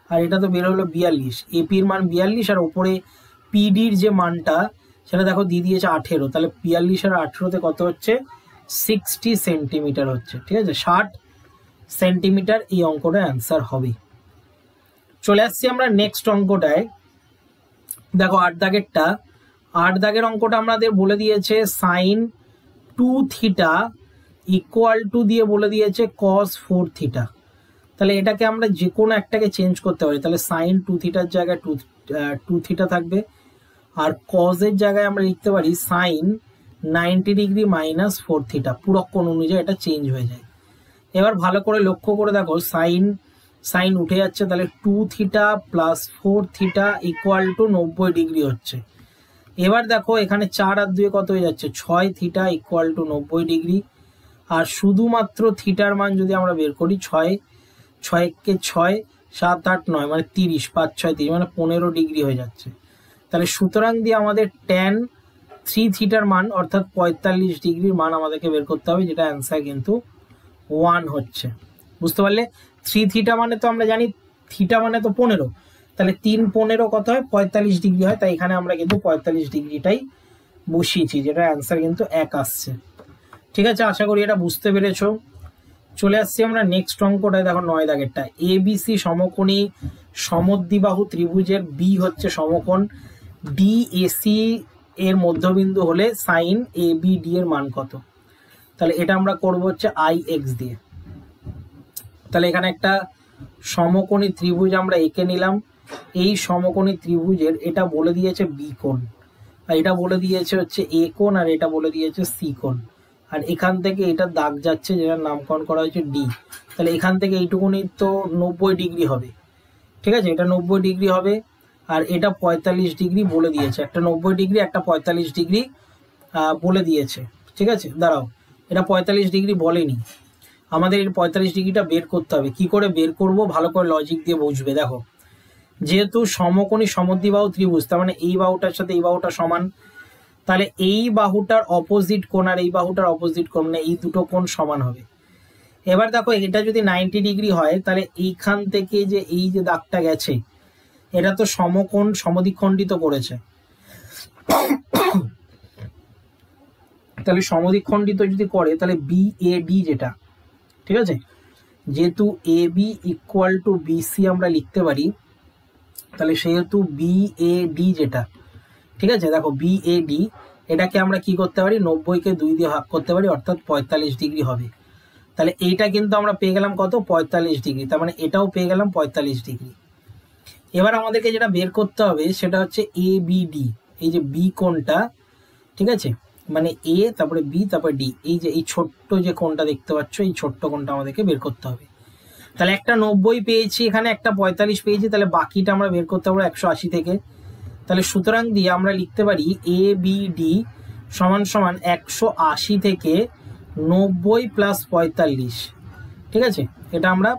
আর এটা তো বের হলো 42। এপির মান 42 আর ওপরে পিডির যে মানটা সেটা দেখো দিয়ে দিয়েছে 18, তাহলে 42 আর 18-তে কত হচ্ছে, 60 সেন্টিমিটার হচ্ছে। ঠিক আছে, 60 সেন্টিমিটার এই অঙ্কটা অ্যান্সার হবে। চলে আসছি আমরা নেক্সট অঙ্কটায়। দেখো 8 দাগেরটা, 8 দাগের অঙ্কটা আমাদের বলে দিয়েছে সাইন 2 থিটা ইকুয়াল টু দিয়ে বলে দিয়েছে কস 4 থিটা। তাহলে এটাকে আমরা যে কোনো একটাকে চেঞ্জ করতে পারি, তাহলে সাইন 2 থিটার জায়গায় 2 থিটা থাকবে, আর কজের জায়গায় আমরা লিখতে পারি সাইন 90 ডিগ্রি মাইনাস 4 থিটা। পুরো কোণ অনুযায়ী এটা চেঞ্জ হয়ে যায়। এবার ভালো করে লক্ষ্য করে দেখো, সাইন উঠে যাচ্ছে, তাহলে 2 theta plus 4 theta equal to 90 degree হচ্ছে। এবার দেখো এখানে 4 আর 2 কত হয়ে যাচ্ছে, 6 থিটা ইকুয়াল টু 90 ডিগ্রি। আর শুধুমাত্র থিটার মান যদি আমরা বের করি, 6 কে 6, 7, 8, 9 মানে 30, 5, 6, 30 মানে 15 ডিগ্রি হয়ে যাচ্ছে। তাহলে সুতরাং দিয়ে আমাদের ট্যান 3 থিটার মান অর্থাৎ 45 ডিগ্রির মান আমাদেরকে বের করতে হবে, যেটা অ্যান্সার কিন্তু 1 হচ্ছে। বুঝতে পারলে, 3 থিটা মানে তো আমরা জানি থিটা মানে তো 15, তাহলে 3 15 কত হয়, 45 ডিগ্রি হয়। তাই এখানে আমরা কিন্তু 45 ডিগ্রিটাই বসিয়েছি, যেটা অ্যান্সার কিন্তু 1 আসছে। ঠিক আছে, আশা করি এটা বুঝতে পেরেছো। চলে আসছি আমরা নেক্সট অঙ্কটায়। দেখো 9 দাগেরটা, এবিসি সমকোণী সমদ্বিবাহু ত্রিভুজের বি হচ্ছে সমকোণ, ডিএসি এর মধ্যবিন্দু হলে সাইন এবিডি এর মান কত? তাহলে এটা আমরা করব হচ্ছে IX দিয়ে। তাহলে এখানে একটা সমকোণী ত্রিভুজ আমরা এঁকে নিলাম। এই সমকোণী ত্রিভুজের এটা বলে দিয়েছে বি কোণ, আর এটা বলে দিয়েছে হচ্ছে এ কোণ, আর এটা বলে দিয়েছে সি কোণ। আর এখান থেকে এটা দাগ যাচ্ছে, যেটার নামকরণ করা হয়েছে ডি। তাহলে এখান থেকে এইটুকুনি তো 90 ডিগ্রি হবে। ঠিক আছে, এটা 90 ডিগ্রি হবে, আর এটা 45 ডিগ্রি বলে দিয়েছে। একটা 90 ডিগ্রি, একটা 45 ডিগ্রি বলে দিয়েছে। ঠিক আছে, দাঁড়াও, এটা 45 ডিগ্রি বলেনি, আমাদের এই 45 ডিগ্রিটা বের করতে হবে। কি করে বের করব, ভালো করে লজিক দিয়ে বুঝবে। দেখো যেহেতু সমকোণী সমদ্বিবাহু ত্রিভুজ, তার মানে এই বাহুটার সাথে এই বাহুটা সমান, তাহলে এই বাহুটার অপোজিট কোণ আর এই বাহুটার অপোজিট কোণ, মানে এই দুটো কোণ সমান হবে। এবার দেখো এটা যদি 90 ডিগ্রি হয়, তাহলে এইখান থেকে যে এই যে দাগটা গেছে, এটা তো সমকোণ সমদ্বিখণ্ডিত করেছে। তাহলে সমদ্বিখণ্ডিত যদি করে, তাহলে BAD যেটা, ঠিক আছে, যেহেতু AB ইকুয়াল টু BC আমরা লিখতে পারি, তাহলে সেহেতু BAD যেটা, ঠিক আছে, দেখো BAD এটাকে আমরা কি করতে পারি, 90কে 2 দিয়ে ভাগ করতে পারি, অর্থাৎ 45 ডিগ্রি হবে। তাহলে এইটা কিন্তু আমরা পেয়ে গেলাম কত, 45 ডিগ্রি, তার মানে এটাও পেয়ে গেলাম 45 ডিগ্রি। এবার আমাদেরকে যেটা বের করতে হবে সেটা হচ্ছে ABD, এই যে বি কোণটা, ঠিক আছে, মানে A তারপরে B তারপরে D, এই যে এই ছোট্ট যে কোণটা দেখতে পাচ্ছ, এই ছোট্ট কোণটা আমাদেরকে বের করতে হবে। তাহলে একটা 90 পেয়েছি, এখানে একটা 45 পেয়েছি, তাহলে বাকিটা আমরা বের করতে পারবো 180 থেকে। তাহলে সুতরাং দিয়ে আমরা লিখতে পারি ABD সমান সমান 180 থেকে 90 প্লাস 45, ঠিক আছে, এটা আমরা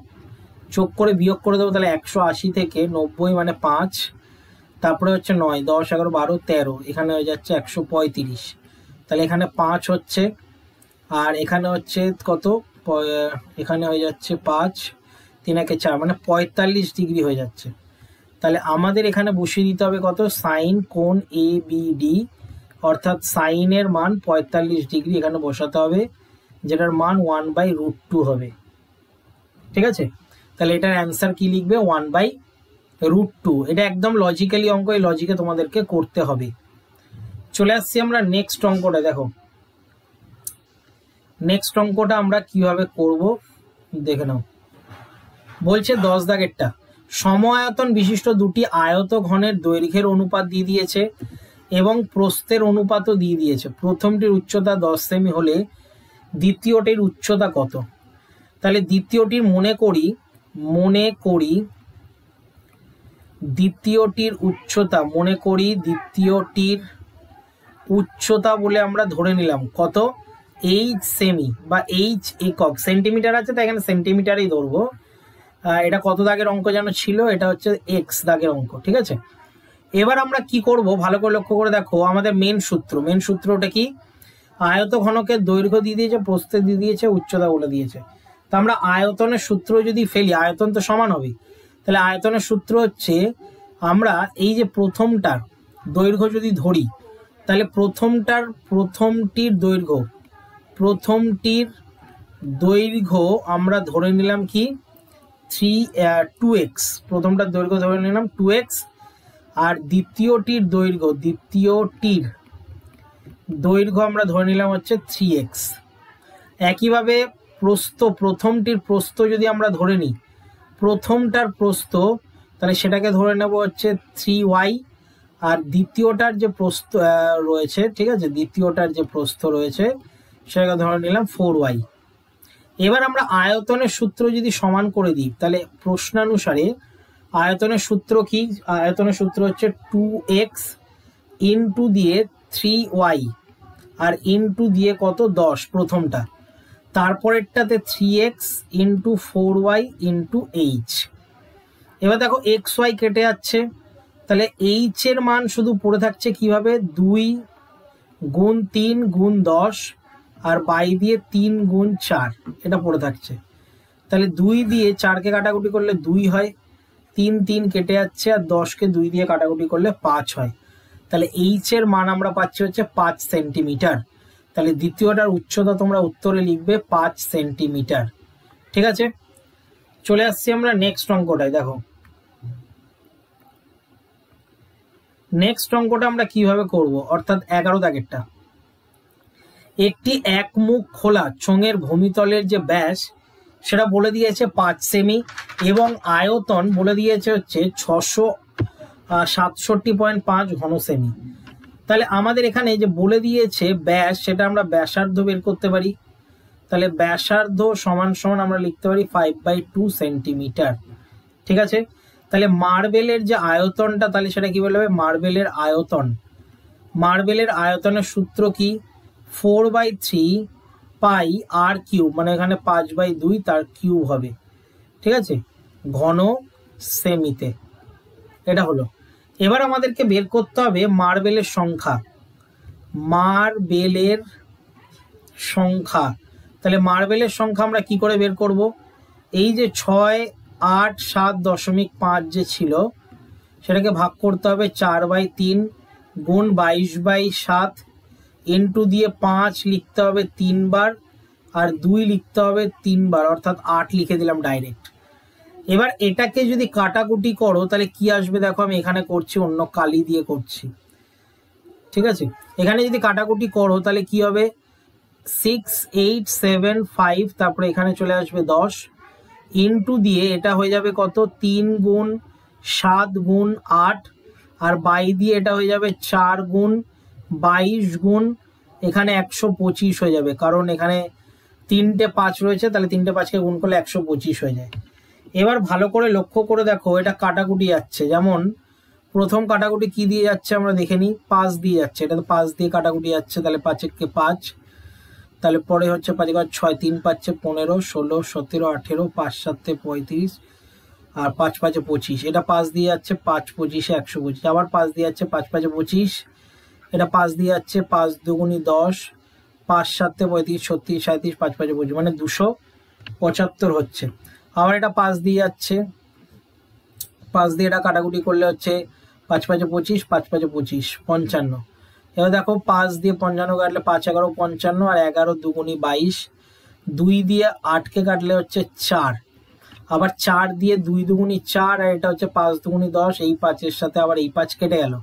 যোগ করে বিয়োগ করে দেবো। তাহলে 180 থেকে 90 মানে 5, তারপরে হচ্ছে 9, 10, 11, 12, 13, এখানে হয়ে যাচ্ছে 135, তাহলে এখানে 5 হচ্ছে, আর এখানে হচ্ছে কত, এখানে হয়ে যাচ্ছে 5, 3 একে 4, মানে 45 ডিগ্রি হয়ে যাচ্ছে। তাহলে আমাদের এখানে বসিয়ে দিতে হবে কত, সাইন কোণ ABD, অর্থাৎ সাইনের মান 45 ডিগ্রি এখানে বসাতে হবে, যেটার মান 1/√2 হবে, ঠিক আছে। তাহলে এটার অ্যান্সার কি লিখবে, 1/√2। এটা একদম লজিক্যালি অঙ্ক, এই লজিকে তোমাদেরকে করতে হবে। চলে আসছি আমরা নেক্সট অঙ্কটা। দেখো নেক্সট অঙ্কটা আমরা কিভাবে করব দেখে নাও। বলছে 10 দাগেরটা, সম আয়তন বিশিষ্ট দুটি আয়ত ঘনের দৈর্ঘ্যের অনুপাত দিয়ে দিয়েছে এবং প্রস্থের অনুপাতও দিয়ে দিয়েছে। প্রথমটির উচ্চতা 10 সেমি হলে দ্বিতীয়টির উচ্চতা কত? তাহলে দ্বিতীয়টির মনে করি দ্বিতীয়টির উচ্চতা বলে আমরা ধরে নিলাম কত, H সেমি বা H একক, সেন্টিমিটার আছে তাই এখানে সেন্টিমিটারই ধরবো। এটা কত দাগের অঙ্ক যেন ছিল, এটা হচ্ছে X দাগের অঙ্ক, ঠিক আছে। এবার আমরা কি করব, ভালো করে লক্ষ্য করে দেখো, আমাদের মেন সূত্রটা কি, আয়ত ঘনকের দৈর্ঘ্য দিয়ে দিয়েছে, প্রস্থে দিয়ে দিয়েছে, উচ্চতা বলে দিয়েছে। তা আমরা আয়তনের সূত্র যদি ফেলি, আয়তন তো সমান হবে, তাহলে আয়তনের সূত্র হচ্ছে, আমরা এই যে প্রথমটার দৈর্ঘ্য যদি ধরি, তাহলে প্রথমটির দৈর্ঘ্য আমরা ধরে নিলাম কি 2x, প্রথমটার দৈর্ঘ্য ধরে নিলাম 2x, আর দ্বিতীয়টির দৈর্ঘ্য আমরা ধরে নিলাম হচ্ছে 3x। একইভাবে প্রথমটির প্রস্থ যদি আমরা ধরে নিই, প্রথমটার প্রস্থ, তাহলে সেটাকে ধরে নেব হচ্ছে 3y, আর দ্বিতীয়টার যে প্রস্থ রয়েছে, ঠিক আছে, সেটাকে ধরে নিলাম 4y। এবার আমরা আয়তনের সূত্র যদি সমান করে দিই, তাহলে প্রশ্নানুসারে আয়তনের সূত্র কি, আয়তনের সূত্র হচ্ছে 2x ইন্টু দিয়ে 3y আর ইন্টু দিয়ে কত 10 প্রথমটা, তারপরেরটাতে 3x into 4y into h। এবার দেখো xy কেটে যাচ্ছে, তাহলে h এর মান শুধু পড়ে থাকছে কিভাবে, 2 গুণ 3 গুণ 10 আর বাই দিয়ে 3 গুণ 4, এটা পড়ে থাকছে। তাহলে 2 দিয়ে 4কে কাটাকুটি করলে 2 হয়, 3 কেটে যাচ্ছে, আর 10কে 2 দিয়ে কাটাকুটি করলে 5 হয়। তাহলে h এর মান আমরা পাচ্ছি হচ্ছে 5 সেন্টিমিটার। তাহলে দ্বিতীয়টার উচ্চতা তোমরা উত্তরে লিখবে 5 সেন্টিমিটার, ঠিক আছে। চলে আসছি আমরা নেক্সট অঙ্কটায়। দেখো নেক্সট অঙ্কটা আমরা কিভাবে করব, অর্থাৎ 11 দাগেরটা, একটি একমুখ খোলা চোঙের ভূমিতলের যে ব্যাস সেটা বলে দিয়েছে 5 সেমি এবং আয়তন বলে দিয়েছে হচ্ছে 667.5 ঘন সেমি। তাহলে আমাদের এখানে যে বলে দিয়েছে ব্যাস, সেটা আমরা ব্যাসার্ধ বের করতে পারি। তাহলে ব্যাসার্ধ সমান সমান আমরা লিখতে পারি 5/2 সেন্টিমিটার, ঠিক আছে। তাহলে মার্বেলের যে আয়তনটা, তাহলে সেটা কি বলবে, মার্বেলের আয়তনের সূত্র কি, 4/3 পাই আর কিউব, মানে এখানে 5/2 তার কিউব হবে, ঠিক আছে, ঘন সেমিতে। এটা হলো। এবার আমাদেরকে বের করতে হবে মার্বেলের সংখ্যা। মার্বেলের সংখ্যা, তাহলে মার্বেলের সংখ্যা আমরা কি করে বের করব? এই যে 6, 8, 7.5 যে ছিল সেটাকে ভাগ করতে হবে 4/3 গুণ 22/7 ইন্টু দিয়ে 5 লিখতে হবে 3 বার আর 2 লিখতে হবে 3 বার, অর্থাৎ 8 লিখে দিলাম ডাইরেক্ট। এবার এটাকে যদি কাটাকুটি করো তাহলে কি আসবে দেখো, আমি এখানে করছি অন্য কালি দিয়ে করছি, ঠিক আছে? এখানে যদি কাটাকুটি করো তাহলে কি হবে, 6, 8, 7, 5, তারপরে এখানে চলে আসবে 10 ইন্টু দিয়ে এটা হয়ে যাবে কত, 3 গুণ 7 গুণ 8 আর বাই দিয়ে এটা হয়ে যাবে 4 গুণ 22 গুণ এখানে 125 হয়ে যাবে, কারণ এখানে 3টে 5 রয়েছে, তাহলে 3টে 5কে গুণ করলে 125 হয়ে যায়। এবার ভালো করে লক্ষ্য করে দেখো এটা কাটাকুটি যাচ্ছে, যেমন প্রথম কাটাকুটি কি দিয়ে যাচ্ছে আমরা দেখে নিই, 5 দিয়ে যাচ্ছে, এটা তো 5 দিয়ে কাটাকুটি যাচ্ছে, তাহলে 5 একে 5, তাহলে পরে হচ্ছে 5 × 6, 3 × 5 = 15, 16, 17, 18, 5 × 7 = 35 আর 5 × 5 = 25, এটা 5 দিয়ে যাচ্ছে, 5 × 25 = 125, আবার 5 দিয়ে যাচ্ছে, 5 × 5 = 25, এটা 5 দিয়ে যাচ্ছে, 5 × 2 = 10, 5 × 7 = 35, 36, 37, 5 × 5 = 25, মানে 275 হচ্ছে। আবার এটা 5 দিয়ে যাচ্ছে, 5 দিয়ে এটা কাটাকুটি করলে হচ্ছে 5 × 5 = 25, 5 × 5 = 25, 55। এবার দেখো 5 দিয়ে 55 কাটলে 5 × 11 = 55 আর 11 × 2 = 22, 2 দিয়ে 8কে কাটলে হচ্ছে 4, আবার 4 দিয়ে 2 × 2 = 4 আর এটা হচ্ছে 5 × 2 = 10, এই 5-এর সাথে আবার এই 5 কেটে গেল,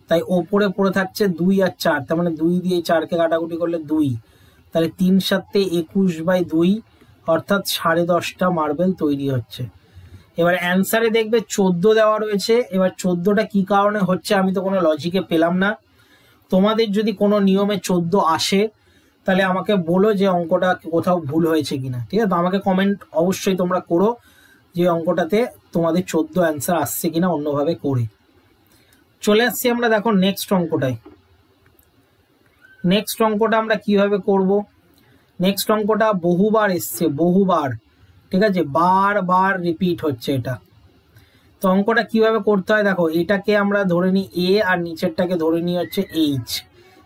তাই ওপরে পড়ে থাকছে 2 আর 4, তার মানে 2 দিয়ে 4কে কাটাকুটি করলে 2, তাহলে 3 × 7 = 21/2, অর্থাৎ 10.5টা মার্বেল তৈরি হচ্ছে। এবার অ্যান্সারে দেখবে 14 দেওয়া রয়েছে। এবার 14টা কি কারণে হচ্ছে আমি তো কোনো লজিকে পেলাম না, তোমাদের যদি কোনো নিয়মে 14 আসে তাহলে আমাকে বলো যে অঙ্কটা কোথাও ভুল হয়েছে কিনা, ঠিক আছে? তো আমাকে কমেন্ট অবশ্যই তোমরা করো যে অঙ্কটাতে তোমাদের 14 অ্যান্সার আসছে কিনা অন্যভাবে করে। চলে আসছি আমরা দেখো নেক্সট অঙ্কটায়। নেক্সট অঙ্কটা আমরা কিভাবে করব, নেক্সট অঙ্কটা বহুবার এসছে, বহুবার, ঠিক আছে, বারবার রিপিট হচ্ছে এটা। তো অঙ্কটা কিভাবে করতে হয় দেখো, এটাকে আমরা ধরে নিই এ আর নিচেরটাকে ধরে নিই হচ্ছে এইচ।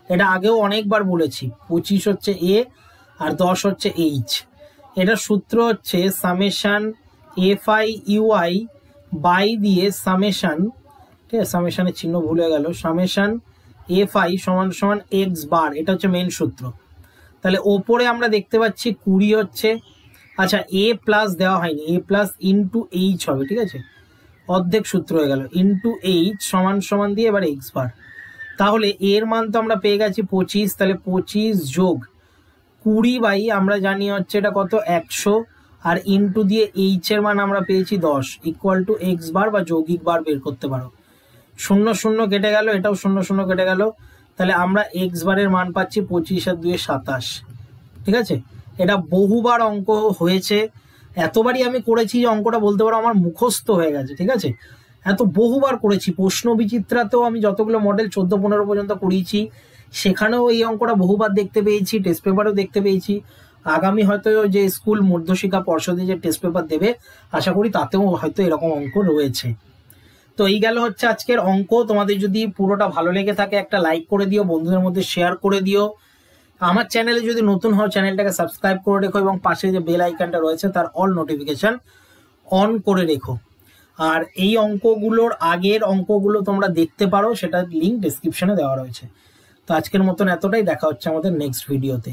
এটা আগেও অনেকবার বলেছি, 25 হচ্ছে এ আর 10 হচ্ছে এইচ। এটার সূত্র হচ্ছে সামেশন এফআই ইউআই বাই দিয়ে সামেশন, ঠিক আছে, সামেশনের চিহ্ন ভুলে গেল, সামেশন এফআই সমান সমান এক্স বার, এটা হচ্ছে মেন সূত্র। তাহলে ওপরে আমরা দেখতে পাচ্ছি 20 হচ্ছে, আচ্ছা এ প্লাস দেওয়া হয়নি, এ প্লাস ইন্টু এইচ হবে, ঠিক আছে, অর্ধেক সূত্র হয়ে গেল, ইন্টু এইচ সমান সমান দিয়ে এবার এক্স বার। তাহলে এর মান তো আমরা পেয়ে গেছি 25, তাহলে 25 যোগ 20 আমরা জানি হচ্ছে এটা কত 100 আর ইন্টু দিয়ে এইচ এর মান আমরা পেয়েছি 10 ইকুয়াল টু এক্স বার বা যৌগিক বার বের করতে পারো। 0 0 কেটে গেল, এটাও 0 0 কেটে গেল, তাহলে আমরা এক্স বারের মান পাচ্ছি 25 আর 2 27, ঠিক আছে? এটা বহুবার অঙ্ক হয়েছে, এতবারই আমি করেছি যে অঙ্কটা বলতে পারো আমার মুখস্থ হয়ে গেছে, ঠিক আছে? এত বহুবার করেছি, প্রশ্ন বিচিত্রাতেও আমি যতগুলো মডেল 14-15 পর্যন্ত করিয়েছি সেখানেও এই অঙ্কটা বহুবার দেখতে পেয়েছি, টেস্ট পেপারও দেখতে পেয়েছি। আগামী হয়তো যে স্কুল মধ্যশিক্ষা পর্ষদে যে টেস্ট পেপার দেবে আশা করি তাতেও হয়তো এরকম অঙ্ক রয়েছে। তো এই গেল হচ্ছে আজকের অঙ্ক। তোমাদের যদি পুরোটা ভালো লেগে থাকে একটা লাইক করে দিও, বন্ধুদের মধ্যে শেয়ার করে দিও। আমার চ্যানেলে যদি নতুন হও চ্যানেলটাকে সাবস্ক্রাইব করে রেখো এবং পাশে যে বেল আইকনটা রয়েছে তার অল নোটিফিকেশন অন করে রেখো। আর এই অঙ্কগুলোর আগের অঙ্কগুলো তোমরা দেখতে পারো, সেটার লিঙ্ক ডেসক্রিপশনে দেওয়া রয়েছে। তো আজকের মতন এতটাই, দেখা হচ্ছে আমাদের নেক্সট ভিডিওতে।